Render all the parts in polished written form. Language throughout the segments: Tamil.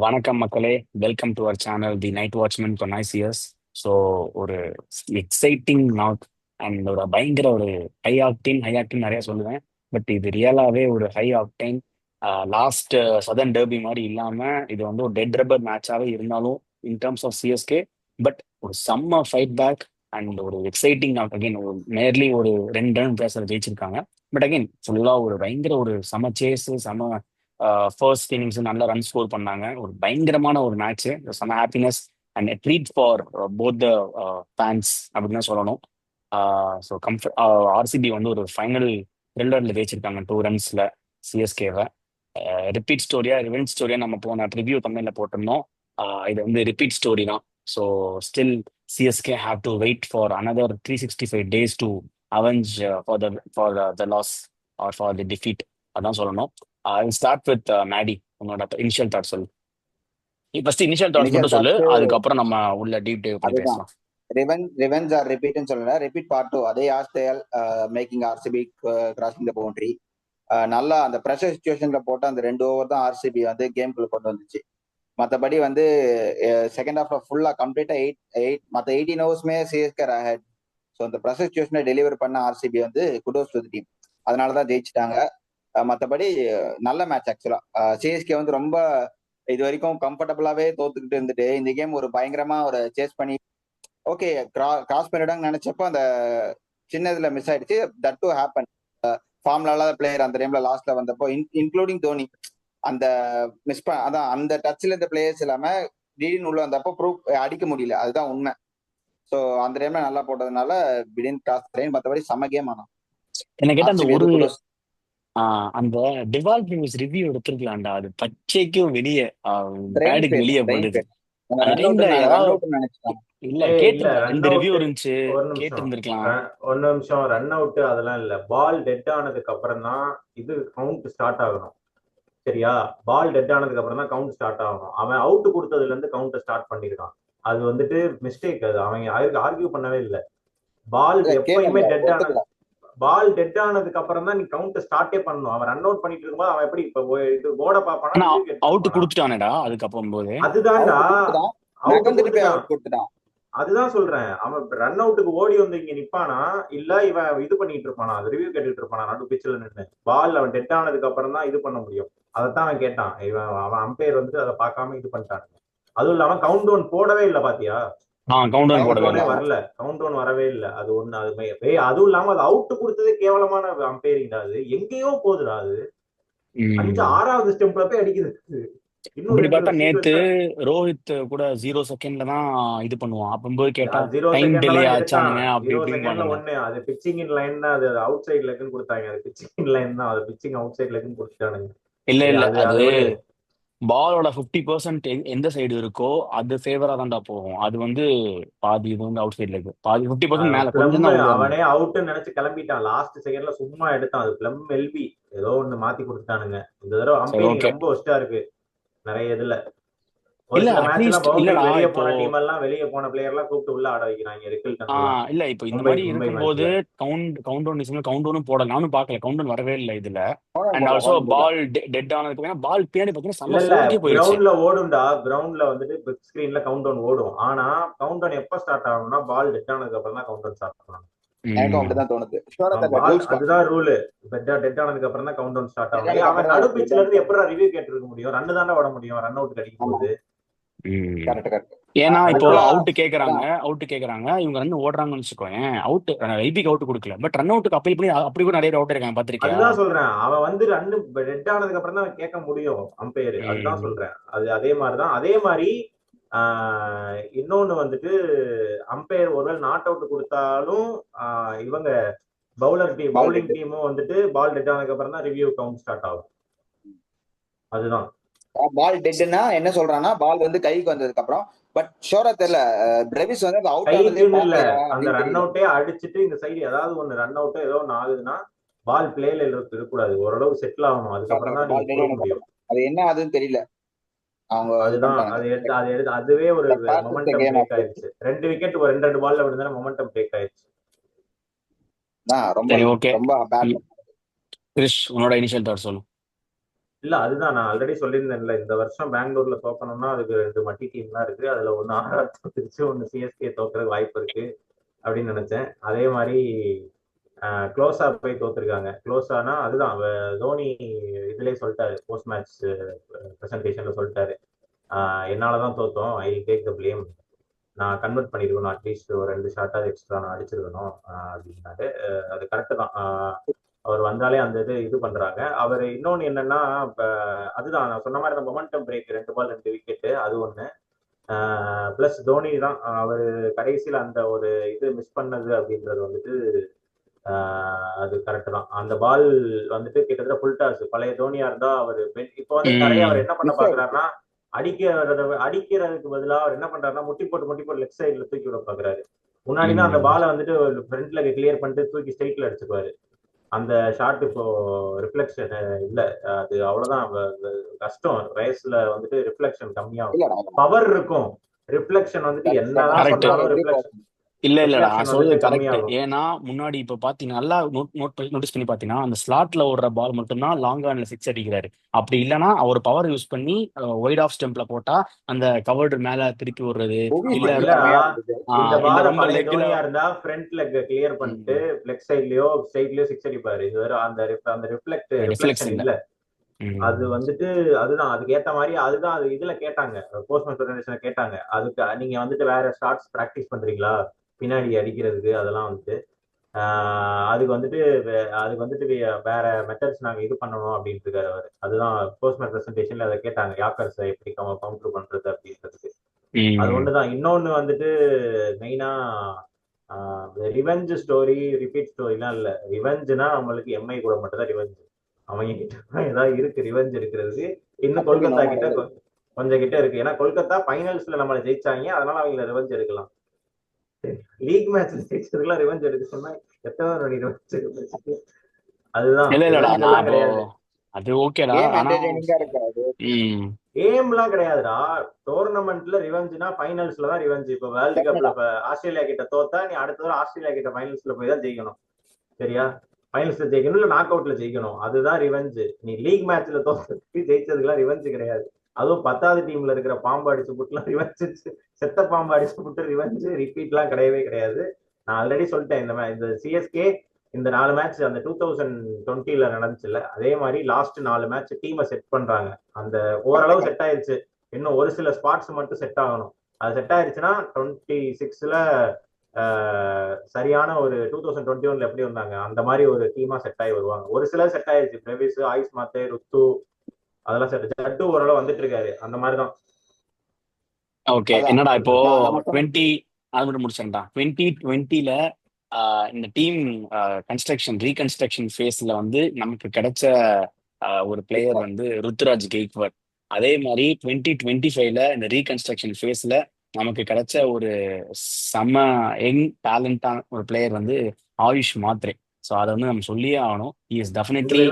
வணக்கம் மக்களே, welcome to our channel the Night Watchman for nice years. So ஒரு எக்ஸைட்டிங் நாட் அண்ட் ஒரு பயங்கர ஒரு ஹை ஆக்டின் நிறைய சொல்லுவேன். பட் இது ரியலாகவே ஒரு high octane. Last southern derby மாதிரி இல்லாமல் இது வந்து ஒரு டெட் ரப்பர் மேட்சாகவே இருந்தாலும் in terms of CSK. But ஒரு செம்ம ஃபைட் பேக் அண்ட் ஒரு எக்ஸைட்டிங் நாட். அகைன் ஒரு நேர்லி ஒரு 2 ரன் பேச ஜெயிச்சிருக்காங்க. பட் அகைன் ஃபுல்லாக ஒரு பயங்கர ஒரு செம சேஸு செம ஃபர்ஸ்ட் இன்னிங்ஸ் நல்ல ரன் ஸ்கோர் பண்ணாங்க. ஒரு பயங்கரமான ஒரு மேட்ச், செம happiness and treat for both the fans அப்படின்னு தான் சொல்லணும். ஸோ ஆர்சிபி வந்து ஒரு ஃபைனல் த்ரில்லரில் ஜெயிச்சிருக்காங்க 2 ரன்ஸ்ல சிஎஸ்கேவை. ரிப்பீட் ஸ்டோரியா ரிவென்ட் ஸ்டோரியா நம்ம போன ப்ரிவியூ தமிழில் போட்டிருந்தோம். இது வந்து ரிப்பீட் ஸ்டோரி தான். So still CSK have to wait for another 365 days to avenge for the loss or for the defeat. அதான் சொல்லணும். I start with Maddy. உன்னோட இனிஷியல் தாட் சொல்லு. ஃபர்ஸ்ட் இனிஷியல் தாட்ஸ் இனிஷியல் மட்டும் சொல்லு, தாட்ஸ் அதுக்கப்புறம் நம்ம உள்ள டீப் டைவ் பண்ணி அதுதான். பேசலாம். ரிவெஞ்ச் ஆர் ரிப்பீட்னு சொல்லல, ரிப்பீட் பார்ட் 2. அதே ஆஸ்தேல் making RCB crossing the boundary. நல்லா அந்த ப்ரெஷர் சுச்சுவேஷன்ல போட்டு அந்த 2 ஓவர் தான் ஆர்சிபி வந்து கேம்குள்ள கொண்டு வந்துச்சு. மற்றபடி வந்து செகண்ட் ஹாஃப்ல ஃபுல்லா கம்ப்ளீட்டா 8 மற்ற 18 ஓவர்ஸ்மே சிஎஸ்கே ஹெட். ஸோ அந்த ப்ரெஷர் சுச்சுவேஷனை டெலிவர் பண்ண ஆர்சிபி வந்து குடோஸ் டு தி டீம். அதனாலதான் ஜெயிச்சிட்டாங்க. மற்றபடி நல்ல மேட்ச் ஆக்சுவலா. சிஎஸ்கே வந்து ரொம்ப இது வரைக்கும் கம்ஃபர்டபுளாவே தோத்துக்கிட்டு இருந்துட்டு இந்த கேம் ஒரு பயங்கரமா ஒரு சேஸ் பண்ணி ஓகே கிராஸ் பண்ணிடுவாங்க நினைச்சப்போ அந்த சின்ன இதுல மிஸ் ஆயிடுச்சு. That to happen. ஃபார்ம்ல இல்லாத பிளேயர் அந்த டைம்ல லாஸ்ட்ல வந்தப்போ இன்க்ளூடிங் தோனி அந்த அதான் அந்த டச்ல இருந்த பிளேயர்ஸ் இல்லாம திடீர்னு உள்ள வந்தப்போ ப்ரூஃப் அடிக்க முடியல. அதுதான் உண்மை. ஸோ அந்த டைம்ல நல்லா போட்டதுனால பிடின் கிராஸ் லைன். மற்றபடி செம கேம். ஆனா என்ன கேட்ட அந்த ஆர்சிபி ஒரு வந்து குடோஸ். அந்த டிவால் ப்ரீவியஸ் ரிவ்யூ எடுத்துருக்கலாம்டா. அது பச்சைக்கும் வெளியே பிரெயின் பேடுக்கு ஃபேஸ் வெளியே பிரெயின் போனது. ஃபேஸ். அந்த ரன் டைம்ல அவுட் ரன் யாராவது அவுட் நினைச்சிட்டாங்க. இல்ல இல்ல கேட்டிருக்கலாம். Run 2 review out. இருந்துச்சு, ஒரு கேட்டு நிமிஷம் இருந்திருக்கலாம். ஒரு நிமிஷம் ரன் அவுட் அதெல்லாம் இல்ல. பால் டெட் ஆனதுக்கு அப்புறம் தான் இது கவுண்ட் ஸ்டார்ட் ஆகணும். சரியா? பால் டெட் ஆனதுக்கு அப்புறம் தான் கவுண்ட் ஸ்டார்ட் ஆகணும். அவன் அவுட் கொடுத்ததுல இருந்து கவுண்ட் ஸ்டார்ட் பண்ணிருக்கான். அது வந்துட்டு மிஸ்டேக். அது அவன் ஆர்கியூ பண்ணவே இல்லை. பால் எப்பயுமே டெட் ஆனது பால் டெட் ஆனதுக்கு அப்புறம் தான் நீ கவுண்ட் ஸ்டார்ட்டே பண்ணணும். அவன் ரன் அவுட் பண்ணிட்டு இருக்கும்போது அவன் எப்படி இப்ப இது போர்ட பாப்பானா அவுட் கொடுத்துட்டானேடா அதுக்கப்புறம் போது. அதுதான்டா அவுட் கொடுத்துட்டான். அதுதான் சொல்றேன். அவன் ரன் அவுட்டுக்கு ஓடி வந்து இங்க நிப்பானா இல்ல இவன் இது பண்ணிட்டு இருப்பானா, அது ரிவ்யூ கேட்டுட்டு இருப்பானா நடு பிச்சில் நின்று. பால் அவன் டெட் ஆனதுக்கு அப்புறம் தான் இது பண்ண முடியும். அதைத்தான் அவன் கேட்டான். அவன் அம்பையர் வந்து அதை பார்க்காம இது பண்ணிட்டான். அதுவும் இல்லாம கவுண்ட் டவுன் போடவே இல்லை. பாத்தியா? கவுண்ட் டவுன் வரல. கவுண்ட் டவுன் வரவே இல்லை. அது ஒண்ணு. அதுவும் இல்லாம அது அவுட் கொடுத்ததே கேவலமான அம்பையரிங். அது எங்கேயோ போகுதுடா. அது 6வது ஸ்டெம்ப்ல போய் அடிக்குது. இப்படி பார்த்தா நேத்து ரோஹித் கூட 0 செகண்ட்ல தான் இது பண்ணுவான். அப்பம்போது கேட்டா டைம் டிலே ஆச்சானுங்க அப்படி இப்படின்னு. ஒண்ணு அது பிச்சிங் இன் லைன் தான். அது அவுட் சைட் லெக்னு கொடுத்தாங்க. அது பிச்சிங் இன் லைன் தான். அது பிச்சிங் அவுட் சைட் லெக்னு கொடுத்துட்டானுங்க. இல்ல அது பாலோட 50% எந்த சைடு இருக்கோ அது ஃபேவரா தான்டா போகும். அது வந்து பாதி இது வந்து அவுட் சைட்ல இருக்கு, பாதி 50% மேல கொஞ்சம் தான். அவனே அவுட்னு நினைச்சு கிளம்பிட்டான். லாஸ்ட் செகண்ட்ல சும்மா எடுத்தான். அது பிளம் எல்பி ஏதோ ஒண்ணு மாத்தி கொடுத்துட்டானுங்க. இந்த தடவை அம்பையரிங் ரொம்ப ஒஸ்டா இருக்கு நிறைய இதுல. வெளியே போன டீம் எல்லாம் வெளியே போன பிளேயர் எல்லாம் கூப்பிட்டு உள்ள ஆட வைக்கிறாங்க. இல்ல இப்போ இந்த மாதிரி இருக்கும்போது கவுண்ட் போடல. நானும் பாக்கல, கவுண்ட் வரவே இல்லை இதுல. அண்ட் ஆல்சோ பால் டெட் ஆனதுக்கு பால் பின்னாடி பாத்தீங்கன்னா கிரவுண்ட்ல ஓடும்டா. கிரவுண்ட்ல வந்துட்டு பிக் ஸ்கிரீன்ல கவுண்ட் டவுன் ஓடும். ஆனா கவுண்ட் டவுன் எப்ப ஸ்டார்ட் ஆகும்னா பால் டெட் ஆனதுக்கு அப்புறம் தான் கவுண்ட் டவுன் ஸ்டார்ட் பண்ணுவாங்க. அதுதான் ரூல். டெட் ஆனதுக்கு அப்புறம் தான் கவுண்ட் டவுன் ஸ்டார்ட் ஆகும். அவன் நடு பிச்சில இருந்து எப்படி ரிவ்யூ கேட்டிருக்க முடியும்? ரன் தானே ஓட முடியும் ரன் அவுட் அடிக்கும் போது. ஏன்னா இப்போ அவுட் கேக்குறாங்க இவங்க ரன் ஓடுறாங்கன்னு வச்சுக்கோங்க. அவுட் ஐபிக்கு அவுட் கொடுக்கல, பட் ரன் அவுட்டுக்கு அப்பீல் பண்ணி அப்படி கூட நிறைய அவுட் இருக்காங்க பாத்திருக்கேன். அதுதான் சொல்றேன். அவன் வந்து ரன் டெட் ஆனதுக்கு அப்புறம் தான் கேட்க முடியும் அம்பையர். அதுதான் சொல்றேன். அது அதே மாதிரிதான். அதே மாதிரி இன்னொன்னு வந்துட்டு அம்பையர் ஒருவேளை நாட் அவுட் கொடுத்தாலும் இவங்க பவுலிங் டீமும் வந்துட்டு பால் டெட் ஆனதுக்கு அப்புறம் தான் ரிவ்யூ கவுண்ட் ஸ்டார்ட் ஆகும். அதுதான் பால் டெட்னா என்ன சொல்றான்னா பால் வந்து கைக்கு வந்ததுக்கு அப்புறம். பட் ஷோரா தெரியல பிரெவிஸ் வந்து இல்ல அந்த ரன் அவுட்டே அடிச்சுட்டு இந்த சைடு ஏதாவது ஒண்ணு ரன் அவுட்டோ ஏதோ ஒண்ணு ஆகுதுன்னா பால் பிளேல இருக்கக்கூடாது. ஓரளவு செட்டில் ஆகணும். அதுக்கப்புறம் தான் நீங்க போட முடியும். அது என்ன ஆகுதுன்னு தெரியல. அவங்க அதுதான் அது எடுத்து அதுவே ஒரு மொமெண்டம் பிரேக் ஆயிடுச்சு. 2 விக்கெட் 2 பால்ல விழுந்தா மொமெண்டம் பிரேக் ஆயிடுச்சு. ரொம்ப ரொம்ப கிரிஷ், உன்னோட இனிஷியல் தாட் சொல்லு. இல்ல அதுதான் நான் ஆல்ரெடி சொல்லியிருந்தேன்ல, இந்த வருஷம் பெங்களூர்ல தோக்கணும்னா அதுக்கு 2 மட்டி டீம் தான் இருக்கு. அதுல ஒன்னு ஆர்ஆர் தோத்துருச்சு, ஒன்னு சிஎஸ்கே தோக்குறது வாய்ப்பு இருக்கு அப்படின்னு நினைச்சேன். அதே மாதிரி க்ளோஸா போய் தோத்துருக்காங்க. க்ளோஸானா அதுதான் தோனி இதுலயே சொல்லிட்டாரு, போஸ்ட் மேட்ச் பிரசன்டேஷன்ல சொல்லிட்டாரு, என்னாலதான் தோத்தோம், ஐ டேக் த பிளேம், நான் கன்வெர்ட் பண்ணிருக்கணும், அட்லீஸ்ட் ஒரு 2 ஷாட்டாவது எக்ஸ்ட்ரா நான் அடிச்சிருக்கணும் அப்படின்னாரு. அது கரெக்டு தான். அவர் வந்தாலே அந்த இது பண்றாங்க. அவர் இன்னொன்னு என்னன்னா, இப்ப அதுதான் நான் சொன்ன மாதிரி அந்த மொமெண்டம் பிரேக் 2 பால் 2 விக்கெட், அது ஒண்ணு. பிளஸ் தோனி தான் அவர் கடைசியில் அந்த ஒரு இது மிஸ் பண்ணது அப்படின்றது வந்துட்டு அது கரெக்ட் தான். அந்த பால் வந்துட்டு கிட்டத்தட்ட ஃபுல் டாஸ். பழைய தோனியா இருந்தா அவர் இப்போ வந்து நிறைய அவர் என்ன பண்ண பாக்குறாருன்னா, அடிக்கிறதுக்கு பதிலாக அவர் என்ன பண்றாருன்னா, முட்டி போட்டு லெஃப்ட் சைட்ல தூக்கி விட பாக்குறாரு. முன்னாடிதான் அந்த பாலை வந்துட்டு ஃப்ரண்ட்ல கிளியர் பண்ணிட்டு தூக்கி ஸ்ட்ரைட்ல அடிச்சுக்குவாரு. அந்த ஷாட் இப்போ ரிஃப்ளெக்ஷன் இல்ல, அது அவ்வளவுதான் கஷ்டம். ரேஸ்ல வந்துட்டு ரிஃப்ளெக்ஷன் கம்மியாகும், பவர் இருக்கும், ரிஃப்ளெக்ஷன் வந்துட்டு என்னதான் சொன்னாலும் ரிஃப்ளெக்ஷன் இல்லடா நான் சொல்றது கரெக்ட். ஏன்னா முன்னாடி இப்ப பாத்தீங்கன்னா நல்லா நோட்டீஸ் பண்ணி பாத்தீங்கன்னா, அந்த ஸ்லாட்ல ஓடுற பால் மட்டும்தான் லாங் ஆன்ல சிக்ஸ் அடிக்கிறாரு. அப்படி இல்லைன்னா அவர் பவர் யூஸ் பண்ணி ஒயிட் ஆஃப் ஸ்டெம்ப்ல போட்டா அந்த கவர்டு மேல திருப்பி விடுறது, இந்த பால் பழைய தோனியா இருந்தா ஃப்ரண்ட் லெக் கிளியர் பண்ணிட்டு லெஃப்ட் சைட்லயோ ஸ்ட்ரைட்லயோ சிக்ஸ் அடிப்பாரு. இது வேற அந்த ரிஃப்ளெக்ஷன் இல்ல. அது வந்துட்டு அதுதான் அதுக்கு ஏத்த மாதிரி அதுதான் அது இதுல கேட்டாங்க, போஸ்ட்மேன் பிரசன்டேஷன்ல கேட்டாங்க, அதுக்கு நீங்க வந்துட்டு வேற ஷார்ட்ஸ் பிராக்டிஸ் பண்றீங்களா பின்னாடி அடிக்கிறதுக்கு, அதெல்லாம் வந்துட்டு அதுக்கு வந்துட்டு வேற மெத்தட்ஸ் நாங்க இது பண்ணணும் அப்படின்ட்டு இருக்காரு அவர். அதுதான் போஸ்ட்மேன் பிரசன்டேஷன்ல அதை கேட்டாங்க, யாக்கர்ஸை எப்படி கவுண்டர் பண்றது அப்படின்றதுக்கு. அது ஒண்ணுதான். இன்னொன்னு வந்துட்டு மெயினா ரிவெஞ்ச் ஸ்டோரி ரிப்பீட் ஸ்டோரிலாம் இல்ல. ரிவெஞ்ச்னா நம்மளுக்கு எம்ஐ கூட மட்டும் தான் ரிவெஞ்ச், அவங்க கிட்ட ஏதாவது இருக்கு ரிவெஞ்ச் இருக்கிறதுக்கு. இன்னும் கொல்கத்தா கிட்ட கொஞ்சம் கிட்ட இருக்கு. ஏன்னா கொல்கத்தா ஃபைனல்ஸ்ல நம்மளை ஜெயிச்சாங்க, அதனால அவங்கள ரிவெஞ்ச் எடுக்கலாம். லீக் மேட்ச்ல ஜெயிச்சதுக்கெல்லாம் ரிவெஞ்ச் எடுக்க சொன்னா எத்தனை ரிவெஞ்ச் எடுக்க? அதுதான் கிடையாது. அது ஓகேடா, கேம்லாம் கிடையாதுடா. டோர்னமெண்ட்ல ரிவெஞ்ச்னா ஃபைனல்ஸ்ல தான் ரிவெஞ்ச். இப்ப வேர்ல்டு கப்ல ஆஸ்திரேலியா கிட்ட தோத்தா நீ அடுத்த தடவை ஆஸ்திரேலியா கிட்ட ஃபைனல்ஸ்ல போய் தான் ஜெயிக்கணும், சரியா? ஃபைனல்ஸ்ல ஜெயிக்கணும், இல்ல நாக் அவுட்ல ஜெயிக்கணும், அதுதான் ரிவெஞ்ச். நீ லீக் மேட்ச்ல தோத்து ஜெயிச்சதுக்கெல்லாம் ரிவெஞ்ச் கிடையாது. அதுவும் 10வது டீம்ல இருக்கிற பாம்பு அடிச்சு புட்டுலாம் ரிவெஞ்ச், செத்த பாம்பு அடிச்சு புட்டு ரிவெஞ்ச் ரிப்பீட்லாம் கிடையவே கிடையாது. நான் ஆல்ரெடி சொல்லிட்டேன், இந்த சிஎஸ்கே இந்த 4 மேட்ச் அந்த 2020ல நடந்துச்சுல்ல, அதே மாதிரி லாஸ்ட் 4 மேட்ச் டீமை செட் பண்றாங்க. அந்த ஓரளவு செட் ஆயிருச்சு, இன்னும் ஒரு சில ஸ்பாட்ஸ் மட்டும் செட் ஆகணும். அது செட் ஆயிருச்சுன்னா 26ல சரியான ஒரு 2021ல எப்படி வந்தாங்க அந்த மாதிரி ஒரு டீமா செட் ஆகி வருவாங்க. ஒரு சிலர் செட் ஆயிருச்சு, பிரவிஸ், ஆயுஷ் மாத்தே, ருத்து, அதெல்லாம் செட். ஜட்டு ஓரளவு வந்துட்டு இருக்காரு, அந்த மாதிரிதான். ஓகே, என்னடா இப்போ 20 அது மட்டும் முடிச்சேன்டா. 2020ல இந்த டீம் கன்ஸ்ட்ரக்ஷன் ரீகன்ஸ்ட்ரக்ஷன் ஃபேஸ்ல வந்து நமக்கு கிடைச்ச ஒரு பிளேயர் வந்து ருத்துராஜ் கெய்க்வாட். அதே மாதிரி 2025ல இந்த ரீகன்ஸ்ட்ரக்ஷன் ஃபேஸ்ல நமக்கு கிடைச்ச ஒரு செம்ம யங் டேலண்டான ஒரு பிளேயர் வந்து ஆயுஷ் மாத்ரே. ஸோ அதை வந்து நம்ம சொல்லியே ஆகணும். Is definitely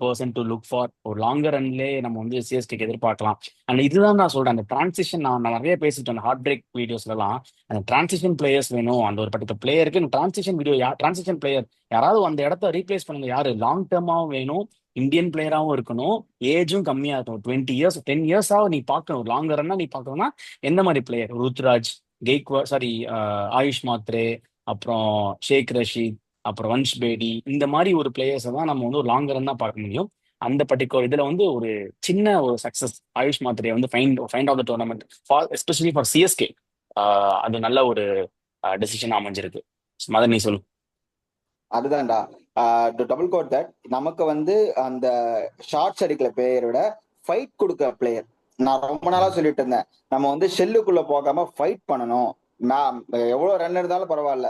person to look for. ஒரு லாங்கர் ரன்லேயே நம்ம வந்து சிஎஸ்கேக்கு எதிர்பார்க்கலாம். அண்ட் இதுதான் நான் சொல்றேன், அந்த டிரான்சிஷன் நான் நிறைய பேசிட்டேன் அந்த ஹார்ட் பிரேக் வீடியோஸ்லாம். அந்த டிரான்சிஷன் பிளேயர்ஸ் வேணும், அந்த ஒரு பர்டிகுலர் பிளேயருக்கு டிரான்சிஷன் வீடியோ, டிரான்சிஷன் பிளேயர் யாராவது அந்த இடத்த ரீப்ளேஸ் பண்ணுங்க. யாரு லாங் டேர்மாவும் வேணும், இந்தியன் பிளேயராகவும் இருக்கணும், ஏஜும் கம்மியா இருக்கும். 20 இயர்ஸ் 10 இயர்ஸாவது நீ பார்க்கணும். லாங்கர் ரன்னா நீ பார்க்கணும்னா எந்த மாதிரி பிளேயர்? ருத்ராஜ் கெய்க்வாட், சாரி ஆயுஷ் மாத்ரே, அப்புறம் ஷேக் ரஷீத், அப்புறம் வன்ஷ் பேடி, இந்த மாதிரி ஒரு பிளேயர்ஸை தான் நம்ம வந்து ஒரு லாங் ரன் தான் பார்க்க முடியும். அந்த பர்டிகுலர் இதுல வந்து ஒரு சின்ன ஒரு சக்சஸ் ஆயுஷ் மாத்ரே வந்து find of the tournament especially for CSK. அது நல்ல ஒரு டெசிஷன் அமைஞ்சிருக்கு. மதன் நீ சொல்லு. அதுதான்டா, டபுள் கோட் தட். நமக்கு வந்து அந்த ஷார்ட்ஸ் அடிக்கிற பிளேயரோட ஃபைட் கொடுக்க பிளேயர். நான் ரொம்ப நாளா சொல்லிட்டு இருந்தேன், நம்ம வந்து ஷெல்லுக்குள்ள போகாம ஃபைட் பண்ணணும். எவ்வளவு ரன் இருந்தாலும் பரவாயில்ல,